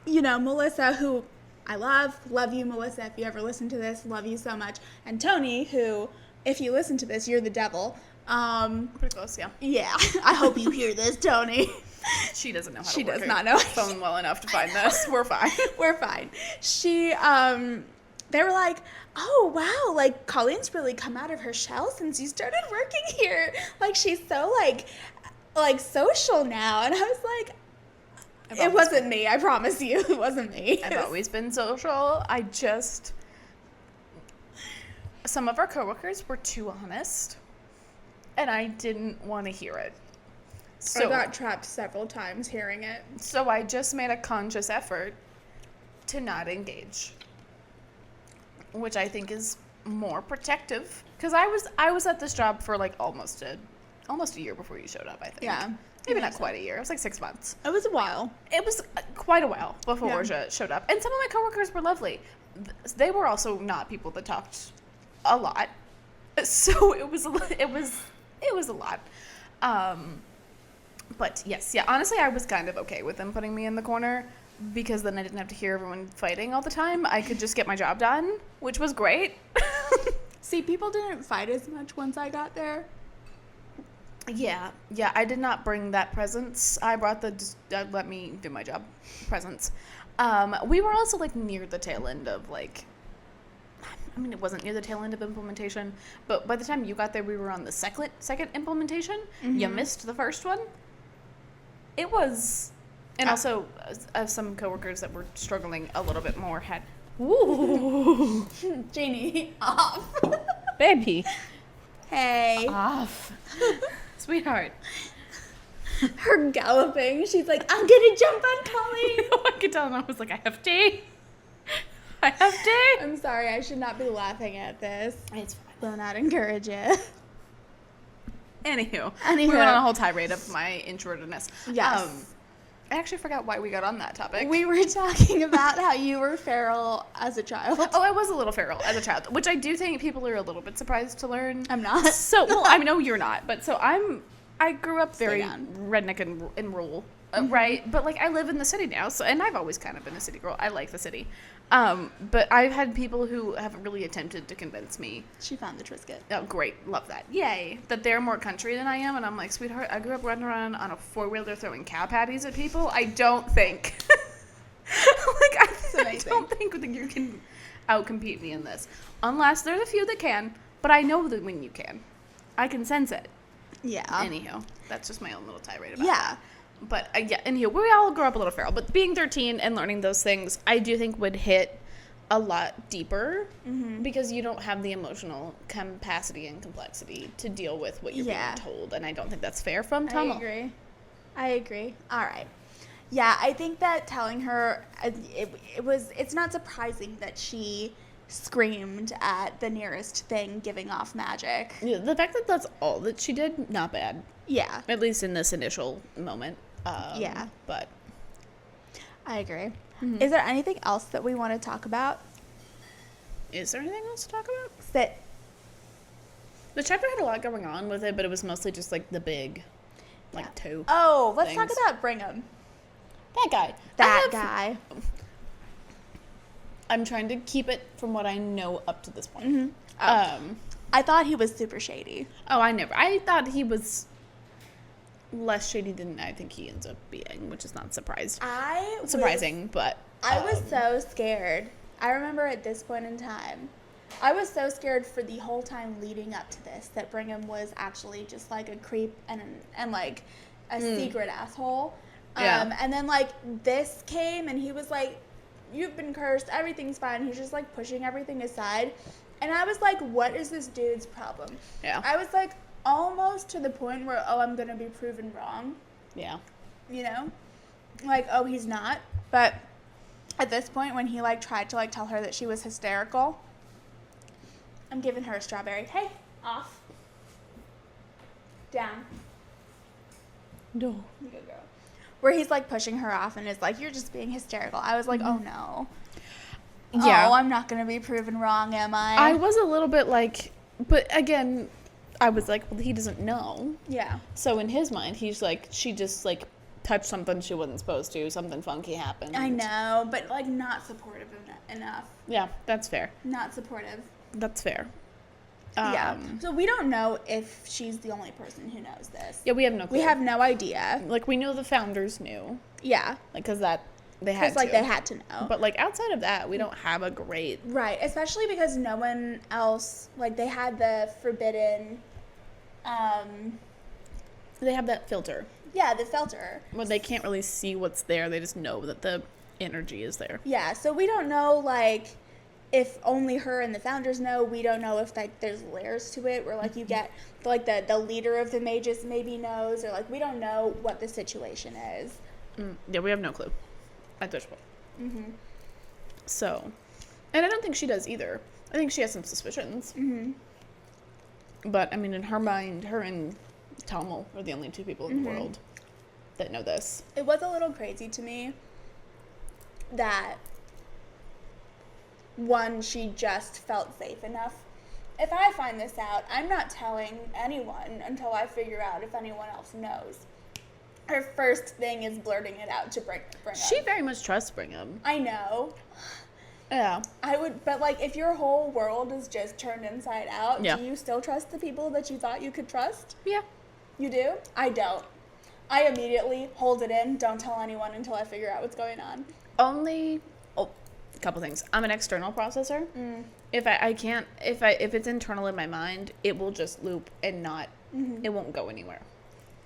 A: Melissa, who I love you, Melissa, if you ever listen to this, love you so much. And Tony, who, if you listen to this, you're the devil.
B: Pretty close, yeah.
A: Yeah. I hope you hear this, Tony.
B: She doesn't know how to
A: she
B: work
A: does not know
B: her phone well enough to find this. We're fine.
A: We're fine. They were like, oh, wow, like, Colleen's really come out of her shell since you started working here. Like, she's so, like social now. And I was like, it wasn't me. I promise you. It wasn't me.
B: I've always been social. Some of our coworkers were too honest, and I didn't want to hear it. So
A: I got trapped several times hearing it.
B: So I just made a conscious effort to not engage, which I think is more protective. Because I was at this job for like almost a year before you showed up, I think.
A: Yeah.
B: Maybe not quite a year. It was like 6 months.
A: It was a while.
B: It was quite a while before Orja showed up. And some of my coworkers were lovely. They were also not people that talked a lot. So it was a lot. But yes, yeah, honestly, I was kind of okay with them putting me in the corner because then I didn't have to hear everyone fighting all the time. I could just get my job done, which was great.
A: See, people didn't fight as much once I got there.
B: Yeah, I did not bring that presence. I brought the just let me do my job presence. We were also like near the tail end of like, I mean, it wasn't near the tail end of implementation, but by the time you got there, we were on the second implementation. Mm-hmm. You missed the first one. It was, and also some coworkers that were struggling a little bit more had.
A: Ooh, Jeannie, off,
B: baby.
A: Hey,
B: off, sweetheart.
A: Her galloping. She's like, I'm gonna jump on Colleen.
B: I could tell, and I was like, I have tea.
A: I'm sorry, I should not be laughing at this.
B: It's fine.
A: Will not encourage it.
B: Anywho, we went on a whole tirade of my introvertedness.
A: Yes.
B: I actually forgot why we got on that topic.
A: We were talking about how you were feral as a child.
B: Oh, I was a little feral as a child, which I do think people are a little bit surprised to learn.
A: I'm not.
B: So, well, I know you're not, but so I grew up very redneck and rural, right? But like I live in the city now, so and I've always kind of been a city girl. I like the city. But I've had people who have really attempted to convince me.
A: She found the Triscuit.
B: Oh, great. Love that. Yay. That they're more country than I am. And I'm like, sweetheart, I grew up running around on a four-wheeler throwing cow patties at people. I don't think. I don't think that you can outcompete me in this. Unless there's a few that can. But I know that when you can. I can sense it.
A: Yeah.
B: Anyhow, that's just my own little tirade about that. But anywho, we all grew up a little feral. But being 13 and learning those things, I do think would hit a lot deeper because you don't have the emotional capacity and complexity to deal with what you're being told. And I don't think that's fair from Tummel.
A: I agree. All right. Yeah, I think that telling her, it's not surprising that she screamed at the nearest thing giving off magic.
B: Yeah, the fact that that's all that she did, not bad.
A: Yeah.
B: At least in this initial moment. But
A: I agree. Mm-hmm. Is there anything else that we want to talk about?
B: Is there anything else to talk about?
A: Sit.
B: The chapter had a lot going on with it, but it was mostly just like the big, two.
A: Oh, let's talk about Brigham.
B: That guy.
A: That guy.
B: I'm trying to keep it from what I know up to this point.
A: Mm-hmm. I thought he was super shady.
B: Oh, I thought he was less shady than I think he ends up being, which is not surprising, but
A: I was so scared. I remember at this point in time, I was so scared for the whole time leading up to this that Brigham was actually just like a creep and like a secret asshole. And then like this came and he was like, you've been cursed, everything's fine. He's just like pushing everything aside. And I was like, what is this dude's problem?
B: Yeah.
A: I was like almost to the point where, I'm going to be proven wrong.
B: Yeah.
A: You know? Like, he's not. But at this point when he like tried to like tell her that she was hysterical, I'm giving her a strawberry. Hey, off. Down.
B: No.
A: You go, girl. Where he's like pushing her off and is like, you're just being hysterical. I was like, oh no. Yeah. I'm not going to be proven wrong, am I?
B: I was a little bit like, but again, I was like, well, he doesn't know.
A: Yeah.
B: So in his mind, he's like, she just like touched something she wasn't supposed to. Something funky happened.
A: I know, but like not supportive enough.
B: Yeah, that's fair.
A: Not supportive.
B: That's fair.
A: Yeah. So we don't know if she's the only person who knows this.
B: Yeah, we have no clue.
A: We have no idea.
B: Like, we know the founders knew.
A: Yeah.
B: Like, because they had to.
A: Like, they had to know.
B: But, like, outside of that, we don't have a great...
A: Right. Especially because no one else... Like, they had the forbidden...
B: They have that filter.
A: Yeah, the filter.
B: Well, they can't really see what's there. They just know that the energy is there.
A: Yeah, so we don't know, like... If only her and the founders know, we don't know if like there's layers to it where like you get like the leader of the mages maybe knows, or like we don't know what the situation is.
B: Yeah, we have no clue at this point.
A: Mm-hmm.
B: So, and I don't think she does either. I think she has some suspicions.
A: Mm-hmm.
B: But I mean, in her mind, her and Tommel are the only two people in the world. that know this.
A: It was a little crazy to me that, one, she just felt safe enough. If I find this out, I'm not telling anyone until I figure out if anyone else knows. Her first thing is blurting it out to Brigham.
B: She very much trusts Brigham.
A: I know.
B: Yeah.
A: I would, but like, if your whole world is just turned inside out,
B: yeah.
A: do you still trust the people that you thought you could trust?
B: Yeah.
A: You do? I don't. I immediately hold it in, don't tell anyone until I figure out what's going on.
B: A couple things. I'm an external processor. If if it's internal in my mind, it will just loop and not, it won't go anywhere.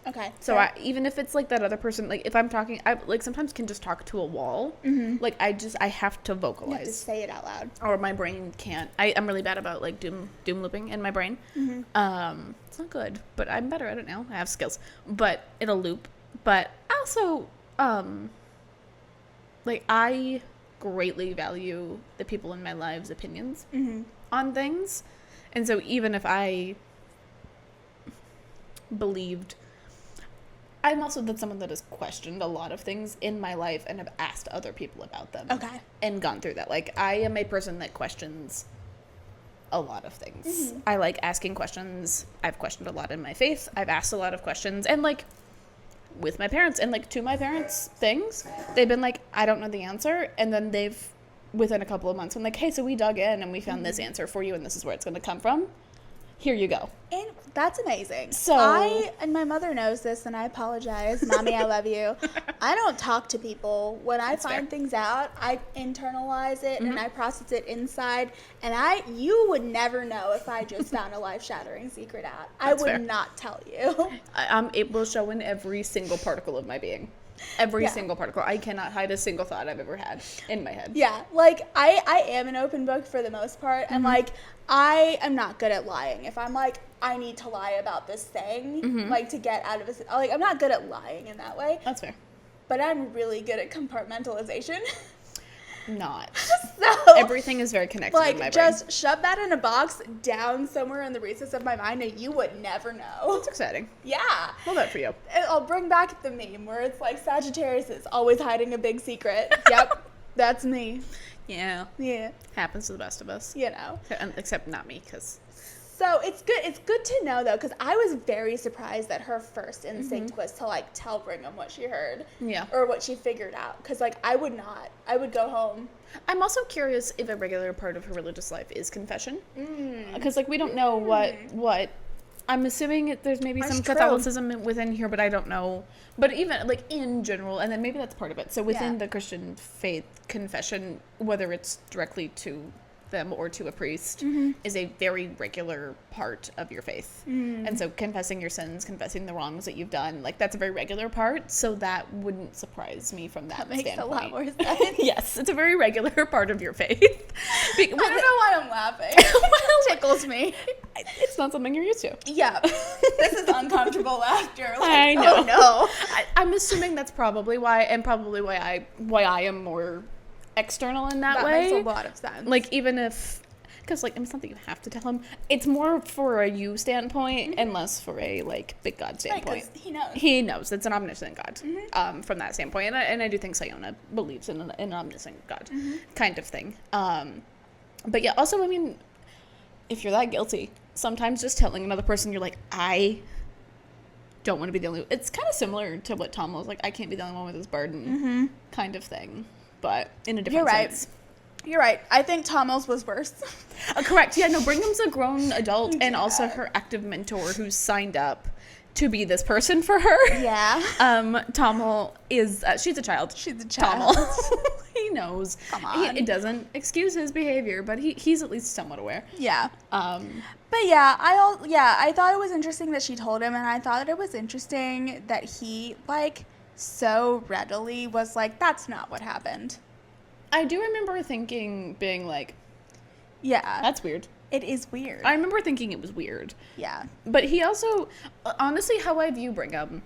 A: Okay.
B: So even if it's like that other person, like if I'm talking, I like sometimes can just talk to a wall. Like I have to vocalize.
A: You have to say it out loud.
B: Or my brain can't. I'm really bad about like doom looping in my brain. It's not good, but I'm better at it now. I have skills, but it'll loop. But also, like I greatly value the people in my lives' opinions on things, and so even if I believed. I'm also someone that has questioned a lot of things in my life and have asked other people about them.
A: Okay.
B: And gone through that. Like, I am a person that questions a lot of things. I like asking questions. I've questioned a lot in my faith. I've asked a lot of questions. And, like, with my parents and, like, to my parents' things, they've been like, I don't know the answer. And then they've, within a couple of months, been like, hey, so we dug in and we found this answer for you and this is where it's going to come from. Here you go.
A: And that's amazing.
B: So
A: and my mother knows this, and I apologize. Mommy, I love you. I don't talk to people. When I find things out, I internalize it and I process it inside. And you would never know if I just found a life-shattering secret out. I would not tell you.
B: It will show in every single particle of my being. Every single particle. I cannot hide a single thought I've ever had in my head.
A: Yeah, like, I am an open book for the most part, and, like, I am not good at lying. If I'm like, I need to lie about this thing, like, to get out of it, like, I'm not good at lying in that way.
B: That's fair.
A: But I'm really good at compartmentalization.
B: Not.
A: So
B: everything is very connected in my brain.
A: Just shove that in a box down somewhere in the recess of my mind and you would never know.
B: That's exciting.
A: Yeah.
B: Love that for you.
A: I'll bring back the meme where it's like Sagittarius is always hiding a big secret. Yep. That's me.
B: Yeah.
A: Yeah.
B: Happens to the best of us.
A: You know.
B: Except not me, because...
A: So it's good to know, though, because I was very surprised that her first instinct was to, like, tell Brigham what she heard.
B: Yeah. Or
A: what she figured out. Because, like, I would not. I would go home.
B: I'm also curious if a regular part of her religious life is confession. Because, like, we don't know what... I'm assuming there's maybe some Catholicism within here, but I don't know. But even, like, in general, and then maybe that's part of it. So within the Christian faith, confession, whether it's directly to them or to a priest, is a very regular part of your faith. And so confessing your sins, confessing the wrongs that you've done, like, that's a very regular part. So that wouldn't surprise me from that standpoint.
A: That makes a lot more sense.
B: Yes, it's a very regular part of your faith.
A: I don't know why I'm laughing. It tickles me.
B: It's not something you're used to.
A: Yeah. This is uncomfortable laughter. Like,
B: I know.
A: Oh, no.
B: I'm assuming that's probably why, and probably why I am more external in that way.
A: That makes a lot of sense.
B: Like, even if, because, like, it's something you have to tell him. It's more for a you standpoint and less for a, like, big God standpoint.
A: Right, 'cause he knows.
B: He knows. It's an omniscient God from that standpoint. And I do think Sciona believes in an omniscient God kind of thing. But, yeah, also, I mean, if you're that guilty, sometimes just telling another person you're like, I don't want to be the only one. It's kind of similar to what Tom was like, I can't be the only one with this burden kind of thing. But in a different sense.
A: You're right. I think Tommels was worse.
B: Correct. Yeah, no, Brigham's a grown adult and also her active mentor who's signed up to be this person for her.
A: Yeah.
B: Tommel is, she's a child.
A: She's a child.
B: Tommel. He knows.
A: Come on.
B: It doesn't excuse his behavior, but he's at least somewhat aware.
A: Yeah. But yeah, I thought it was interesting that she told him, and I thought it was interesting that he, like, so readily was like, that's not what happened.
B: I do remember being like,
A: yeah,
B: that's weird.
A: It is weird.
B: I remember thinking it was weird.
A: Yeah.
B: But he also, honestly, how I view Brigham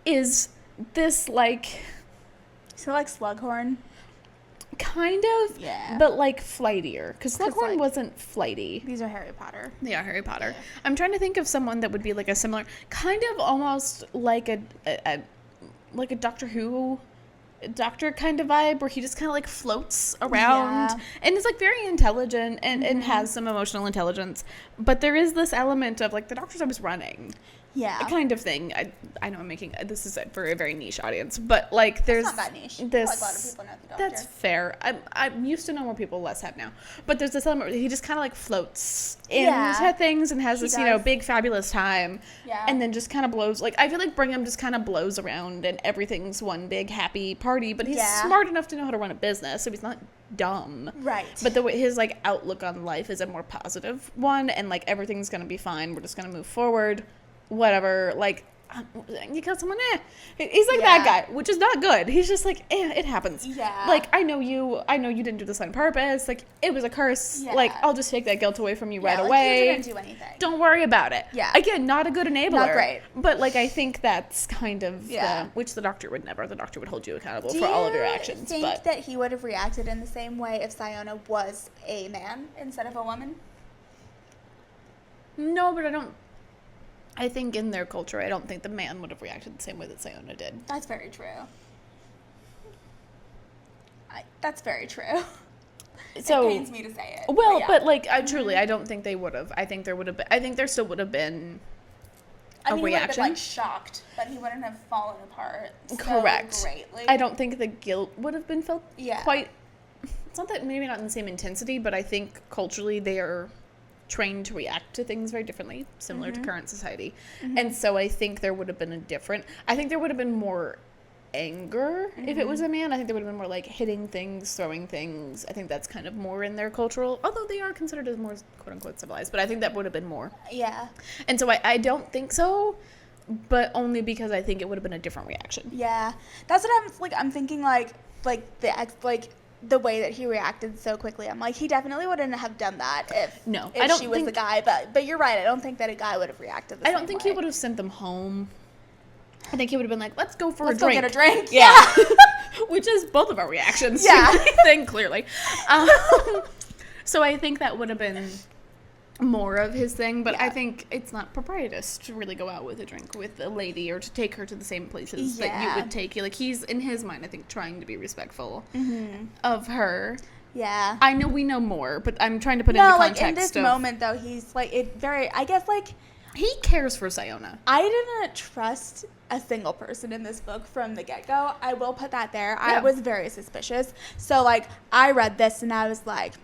B: is this, like...
A: So, like, Slughorn?
B: Kind of.
A: Yeah.
B: But, like, flightier. Because Slughorn
A: like,
B: wasn't flighty.
A: These are Harry Potter.
B: They are Harry Potter. Yeah. I'm trying to think of someone that would be, like, a similar... Kind of almost like a like a Doctor Who doctor kind of vibe where he just kind of like floats around and is like very intelligent and has some emotional intelligence, but there is this element of like the doctor's always running kind of thing. I know I'm making this is for a very niche audience, but like there's
A: not that niche.
B: This
A: like a lot of people know the doctor.
B: That's fair. I'm used to know more people, less have now, but there's this element where he just kind of like floats into things and has this big fabulous time and then just kind of blows. Like I feel like Brigham just kind of blows around and everything's one big happy party, but he's smart enough to know how to run a business, so he's not dumb,
A: right? But
B: the way his like outlook on life is a more positive one, and like everything's gonna be fine, we're just gonna move forward, whatever. Like you killed someone, he's like that guy, which is not good. He's just like, it happens. Like I know you didn't do this on purpose, like it was a curse, like I'll just take that guilt away from you right away.
A: You didn't do anything, don't
B: worry about it. Again, not a good enabler,
A: not great,
B: but like I think that's kind of which the doctor would hold you accountable for all of your actions.
A: Do you think that he would have reacted in the same way if Sciona was a man instead of a woman?
B: No, but I think in their culture, I don't think the man would have reacted the same way that Sciona did.
A: That's very true. That's very true. So, it pains me to say it.
B: Well, but like, I don't think they would have. I think there still would have been a reaction.
A: He would have been like shocked, but he wouldn't have fallen apart
B: Correct.
A: So greatly.
B: I don't think the guilt would have been felt quite. It's not that maybe not in the same intensity, but I think culturally they are trained to react to things very differently, similar to current society. And so I think there would have been more anger if it was a man. I think there would have been more like hitting things, throwing things. I think that's kind of more in their cultural, although they are considered as more quote unquote civilized, but I think that would have been more. And so I don't think so, but only because I think it would have been a different reaction.
A: That's what I'm thinking, the way that he reacted so quickly. I'm like, he definitely wouldn't have done that if she was a guy. But you're right. I don't think that a guy would have reacted the same way.
B: I don't think he would have sent them home. I think he would have been like, let's go for a drink.
A: Let's go get a drink.
B: Yeah. Which is both of our reactions to everything, clearly. So I think that would have been more of his thing, but I think it's not proprietous to really go out with a drink with a lady or to take her to the same places that you would take. Like, he's, in his mind, I think, trying to be respectful of her. I know we know more, but I'm trying to put into context.
A: In this moment, though, he's,
B: he cares for Sciona.
A: I didn't trust a single person in this book from the get-go. I will put that there. I was very suspicious. So, I read this, and I was like,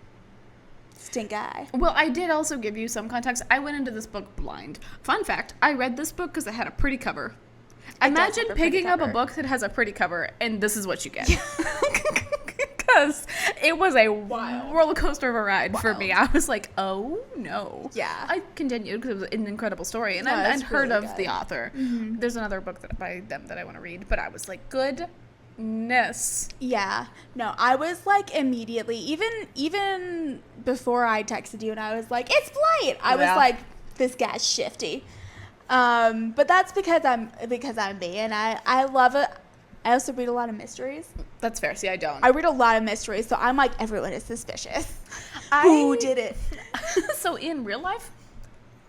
A: stink eye.
B: Well, I did also give you some context. I went into this book blind. Fun fact, I read this book because it had a pretty cover. Imagine picking up a book that has a pretty cover, and this is what you get. Because it was a roller coaster of a ride for me. I was like, oh, no. I continued because it was an incredible story, and I'd heard of the author. There's another book by them that I want to read, but I was like, goodness.
A: No, I was like immediately, even before I texted you and I was like, it's Blight. I was like, this guy's shifty. But that's because I'm me, and I love it. I also read a lot of mysteries.
B: That's fair. See, I don't.
A: I read a lot of mysteries, so I'm like, everyone is suspicious. Who did it?
B: So in real life,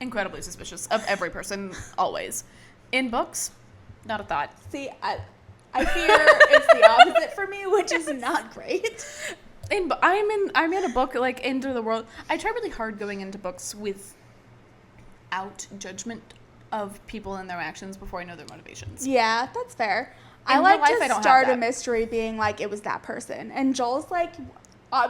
B: incredibly suspicious of every person, always. In books, not a thought.
A: See, I fear it's the opposite for me, which is not great.
B: I'm in a book like Into the World. I try really hard going into books without judgment of people and their actions before I know their motivations.
A: Yeah, that's fair. I like to start a mystery being like, it was that person, and Joel's like,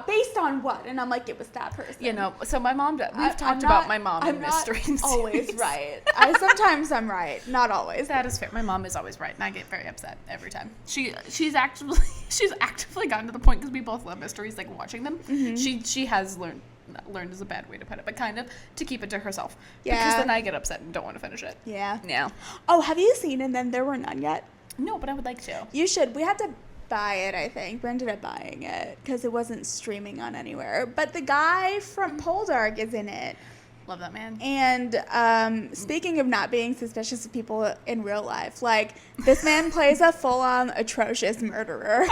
A: based on what? And I'm like, it was that person.
B: So my mom, we've talked about my mom in mysteries.
A: I'm not always right. Sometimes I'm right. Not always.
B: That is fair. My mom is always right, and I get very upset every time. She's actively gotten to the point, because we both love mysteries, like watching them. She has learned is a bad way to put it, but kind of to keep it to herself. Because then I get upset and don't want to finish it. Yeah.
A: Oh, have you seen And Then There Were None yet?
B: No, but I would like to.
A: You should. We had to buy it, I think. We ended up buying it because it wasn't streaming on anywhere. But the guy from Poldark is in it.
B: Love that man.
A: And speaking of not being suspicious of people in real life, this man plays a full-on atrocious murderer.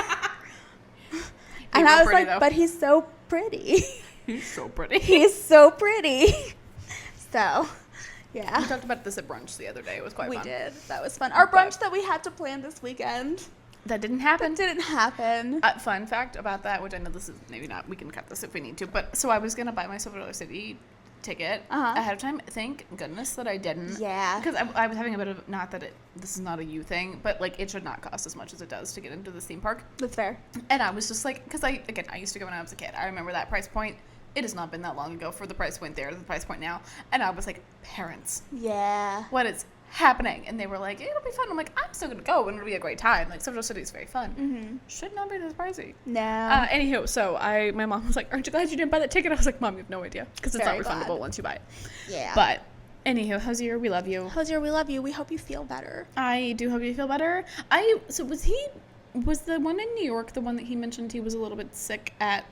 A: And I was like, though. But he's so pretty.
B: He's so pretty.
A: He's so pretty. So, Yeah.
B: We talked about this at brunch the other day. It was quite fun.
A: We did. That was fun. Our brunch that we had to plan this weekend.
B: That didn't happen.
A: Didn't happen.
B: Fun fact about that, which I know this is maybe not, we can cut this if we need to, but so I was going to buy my Silver Dollar City ticket ahead of time. Thank goodness that I didn't.
A: Yeah.
B: Because I was having a bit of, not that this is not a you thing, but like it should not cost as much as it does to get into the theme park.
A: That's fair.
B: And I was just like, because I used to go when I was a kid. I remember that price point. It has not been that long ago for the price point there to the price point now. And I was like, parents.
A: Yeah.
B: What is happening? And they were like, it'll be fun. I'm like, I'm still gonna go and it'll be a great time. Like, Central City is very fun.
A: Mm-hmm.
B: Should not be this pricey.
A: No.
B: Anywho, so my mom was like, aren't you glad you didn't buy that ticket? I was like, Mom, you have no idea, because it's
A: Very
B: not refundable
A: glad.
B: once you buy it.
A: Yeah.
B: But anywho, how's your? We love you.
A: How's your? We love you. We hope you feel better.
B: I do hope you feel better. Was the one in New York the one that he mentioned he was a little bit sick at?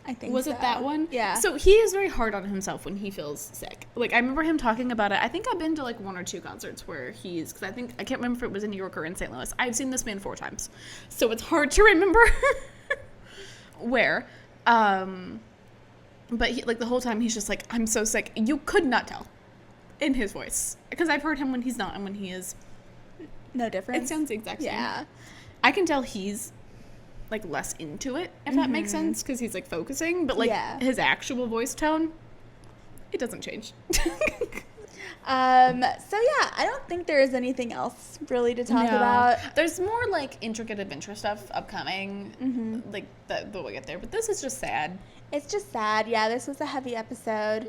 A: I think
B: Was
A: so.
B: it that one?
A: Yeah.
B: So he is very hard on himself when he feels sick. Like, I remember him talking about it. I think I've been to like 1 or 2 concerts where he's, because I can't remember if it was in New York or in St. Louis. I've seen this man 4 times. So it's hard to remember where. But he, like, the whole time he's just like, I'm so sick. You could not tell in his voice. Because I've heard him when he's not and when he is.
A: No difference.
B: It sounds the exact same.
A: Yeah.
B: I can tell he's like less into it, if that makes sense, because he's like focusing, but like his actual voice tone, it doesn't change.
A: So yeah, I don't think there is anything else really to talk about.
B: There's more like intricate adventure stuff upcoming, like that we'll get there, but this is just sad.
A: It's just sad. Yeah, this was a heavy episode.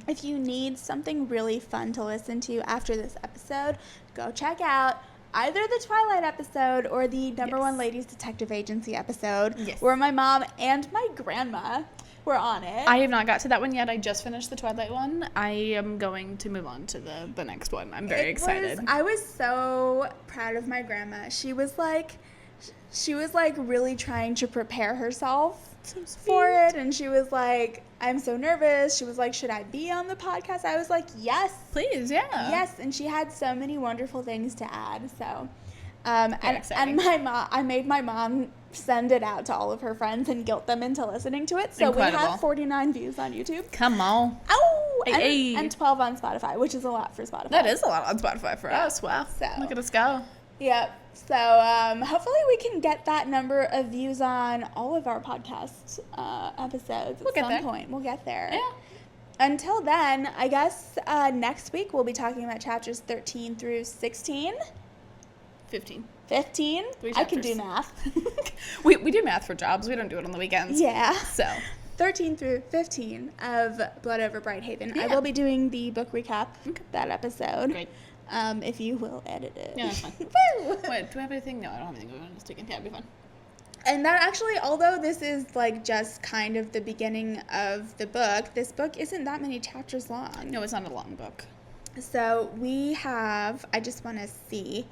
A: If you need something really fun to listen to after this episode, go check out either the Twilight episode or the number 1 Ladies Detective Agency episode, where my mom and my grandma were on it.
B: I have not got to that one yet. I just finished the Twilight one. I am going to move on to the next one. I'm very excited.
A: I was so proud of my grandma. She was like really trying to prepare herself for it, and she was like, I'm so nervous. She was like, should I be on the podcast? I was like, yes,
B: please. Yeah,
A: yes. And she had so many wonderful things to add. So and my mom, I made my mom send it out to all of her friends and guilt them into listening to it. So
B: Incredible.
A: We have 49 views on YouTube.
B: Come on.
A: Oh,
B: Hey.
A: and 12 on Spotify, which is a lot for Spotify.
B: That is a lot on Spotify for us. Wow.
A: So
B: look at us go.
A: Yep. So hopefully we can get that number of views on all of our podcast episodes at some point. We'll get there.
B: Yeah.
A: Until then, I guess next week we'll be talking about chapters 13 through 16.
B: 15.
A: 15? I can do math.
B: we do math for jobs. We don't do it on the weekends.
A: Yeah.
B: So
A: 13 through 15 of Blood Over Brighthaven. Yeah. I will be doing the book recap that episode.
B: Great.
A: If you will edit it.
B: Yeah, that's fine. Wait, do I have anything? No, I don't have anything. We're just taking. Yeah, it'll be fun.
A: And that actually, although this is like just kind of the beginning of the book, this book isn't that many chapters long.
B: No, it's not a long book.
A: So we have, I just want to see,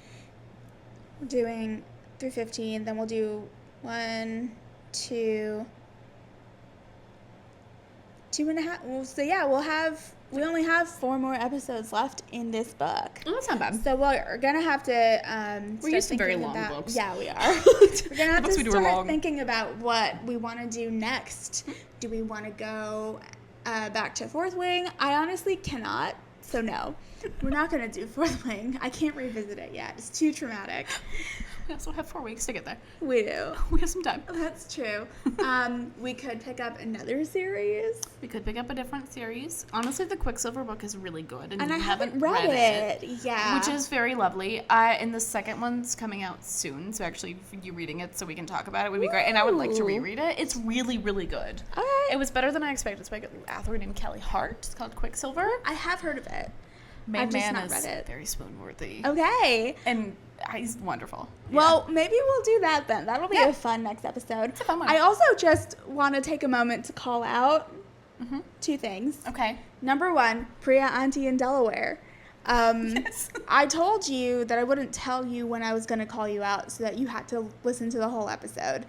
A: we're doing through 15, then we'll do 1, 2, 2.5. So yeah, we only have 4 more episodes left in this book.
B: Oh, that's not bad.
A: So we're gonna have to
B: we're used to very long books.
A: Yeah, we are. We're gonna have to start thinking about what we want to do next. Do we want to go back to Fourth Wing? I honestly cannot. So no, we're not gonna do Fourth Wing. I can't revisit it yet. It's too traumatic.
B: We also have 4 weeks to get there.
A: We do.
B: We have some time.
A: That's true. We could pick up another series.
B: We could pick up a different series. Honestly, the Quicksilver book is really good. And
A: I haven't read it. Yeah.
B: Which is very lovely. And the second one's coming out soon. So actually, you reading it so we can talk about it would be great. And I would like to reread it. It's really, really good.
A: Okay.
B: It was better than I expected. It's by an author named Kelly Hart. It's called Quicksilver.
A: I have heard of it.
B: I've
A: just not read it.
B: Very spoon-worthy.
A: Okay.
B: And he's wonderful.
A: Well, maybe we'll do that then. That'll be a fun next episode.
B: It's a fun one.
A: I also just want to take a moment to call out 2 things.
B: Okay.
A: Number 1, Priya Auntie in Delaware.
B: Yes.
A: I told you that I wouldn't tell you when I was going to call you out so that you had to listen to the whole episode.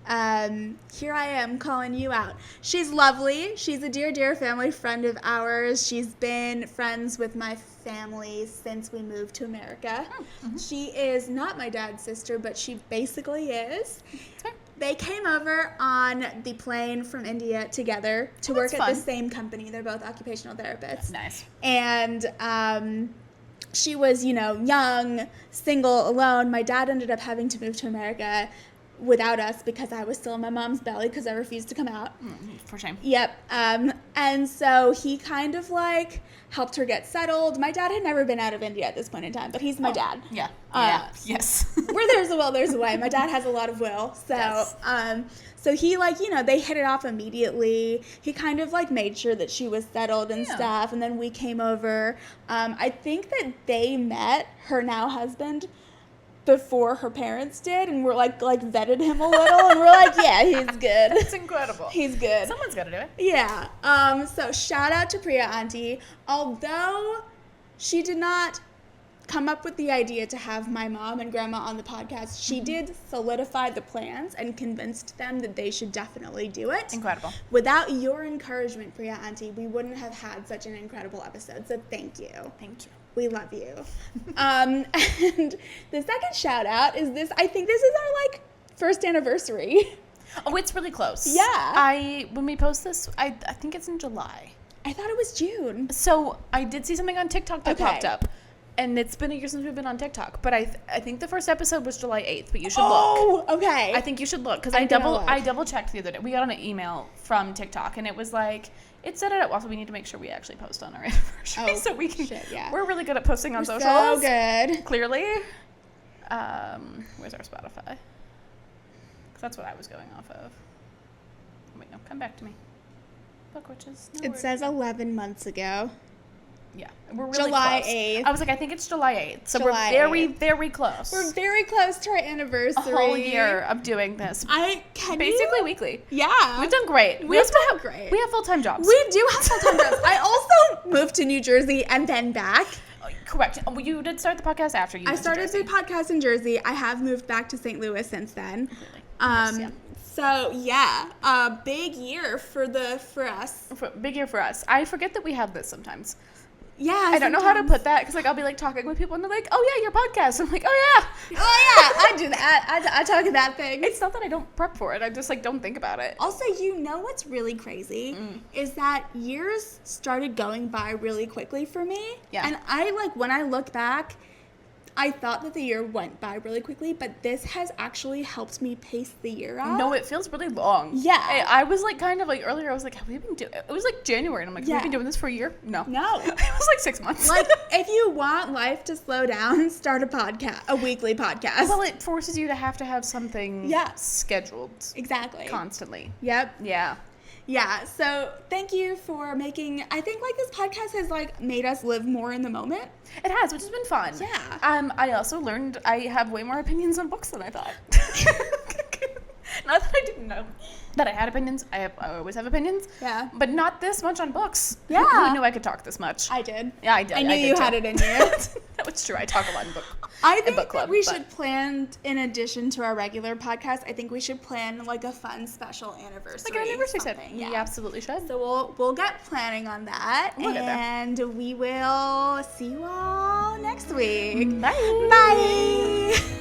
A: Here I am calling you out. She's lovely. She's a dear, dear family friend of ours. She's been friends with my family since we moved to America. She is not my dad's sister, but she basically is. They came over on the plane from India together to work at the same company. They're both occupational therapists.
B: Nice.
A: And she was, young, single, alone. My dad ended up having to move to America without us because I was still in my mom's belly because I refused to come out.
B: For shame.
A: Yep. And so he kind of like helped her get settled. My dad had never been out of India at this point in time, but he's my dad.
B: Yeah. Yes.
A: Where there's a will, there's a way. My dad has a lot of will. So,
B: Yes.
A: So he they hit it off immediately. He kind of like made sure that she was settled and stuff. And then we came over. I think that they met her now husband before her parents did, and we're like vetted him a little, and we're like, yeah, he's good.
B: It's incredible.
A: He's good.
B: Someone's got to do it.
A: Yeah. So shout out to Priya Auntie. Although she did not come up with the idea to have my mom and grandma on the podcast, she did solidify the plans and convinced them that they should definitely do it.
B: Incredible.
A: Without your encouragement, Priya Auntie, we wouldn't have had such an incredible episode. So thank you.
B: Thank you.
A: We love you. And the second shout out is this. I think this is our first anniversary.
B: Oh, it's really close.
A: Yeah.
B: When we post this, I think it's in July.
A: I thought it was June.
B: So I did see something on TikTok that
A: Okay.
B: popped up. And it's been a year since we've been on TikTok. But I think the first episode was July 8th, but you should look.
A: Oh, okay.
B: I think you should look. Because
A: I'm gonna
B: I
A: look.
B: double checked the other day. We got an email from TikTok, and it was like, it said it. Also, we need to make sure we actually post on our anniversary.
A: Oh,
B: so we can.
A: shit, yeah.
B: We're really good at posting on socials.
A: So good.
B: Clearly. Where's our Spotify? 'Cause that's what I was going off of. Wait, no, come back to me. Book witches. No,
A: It says 11 months ago.
B: yeah, we're really
A: July
B: close.
A: 8th.
B: I was like, I think it's July 8th. So
A: July
B: we're very,
A: 8th.
B: very close.
A: We're very close to our anniversary.
B: a whole year of doing this. Basically weekly.
A: Yeah.
B: We've done great.
A: We've
B: also
A: done
B: have,
A: great.
B: We have full-time jobs.
A: We do have full-time jobs. I also moved to New Jersey and then back.
B: Correct. You did start the podcast after you
A: I
B: moved to
A: started
B: Jersey.
A: the podcast in Jersey. I have moved back to St. Louis since then.
B: Really? Yes, yeah.
A: So yeah, a big year for us.
B: Big year for us. I forget that we have this sometimes.
A: Yeah,
B: I don't know how to put that because I'll be talking with people and they're like, "Oh yeah, your podcast." I'm like, "Oh yeah."
A: Oh yeah, I do that. I talk that thing.
B: It's not that I don't prep for it. I just don't think about it.
A: Also, what's really crazy is that years started going by really quickly for me.
B: Yeah.
A: And I when I look back, I thought that the year went by really quickly, but this has actually helped me pace the year out.
B: No, it feels really long.
A: Yeah.
B: I was kind of earlier, I was like, have we been doing it? It was January, and I'm like, have we been doing this for a year? No.
A: No.
B: It was 6 months.
A: If you want life to slow down, start a weekly podcast.
B: Well, it forces you to have something scheduled.
A: Exactly.
B: Constantly.
A: Yep.
B: Yeah.
A: Yeah, so thank you for making, I think this podcast has made us live more in the moment.
B: It has, which has been fun.
A: Yeah.
B: I also learned I have way more opinions on books than I thought. Not that I didn't know that I had opinions. I always have opinions.
A: Yeah.
B: But not this much on books.
A: Yeah.
B: Who knew I could talk this much?
A: I did.
B: Yeah, I did.
A: I knew you had it in you.
B: That was true. I talk a lot in book.
A: I think
B: book club,
A: that we
B: but-
A: should plan, in addition to our regular podcast, I think we should plan a fun special anniversary.
B: Our anniversary set.
A: something.
B: Yeah. We absolutely should.
A: So we'll get planning on that.
B: We'll get there.
A: And we will see you all next week.
B: Bye.
A: Bye.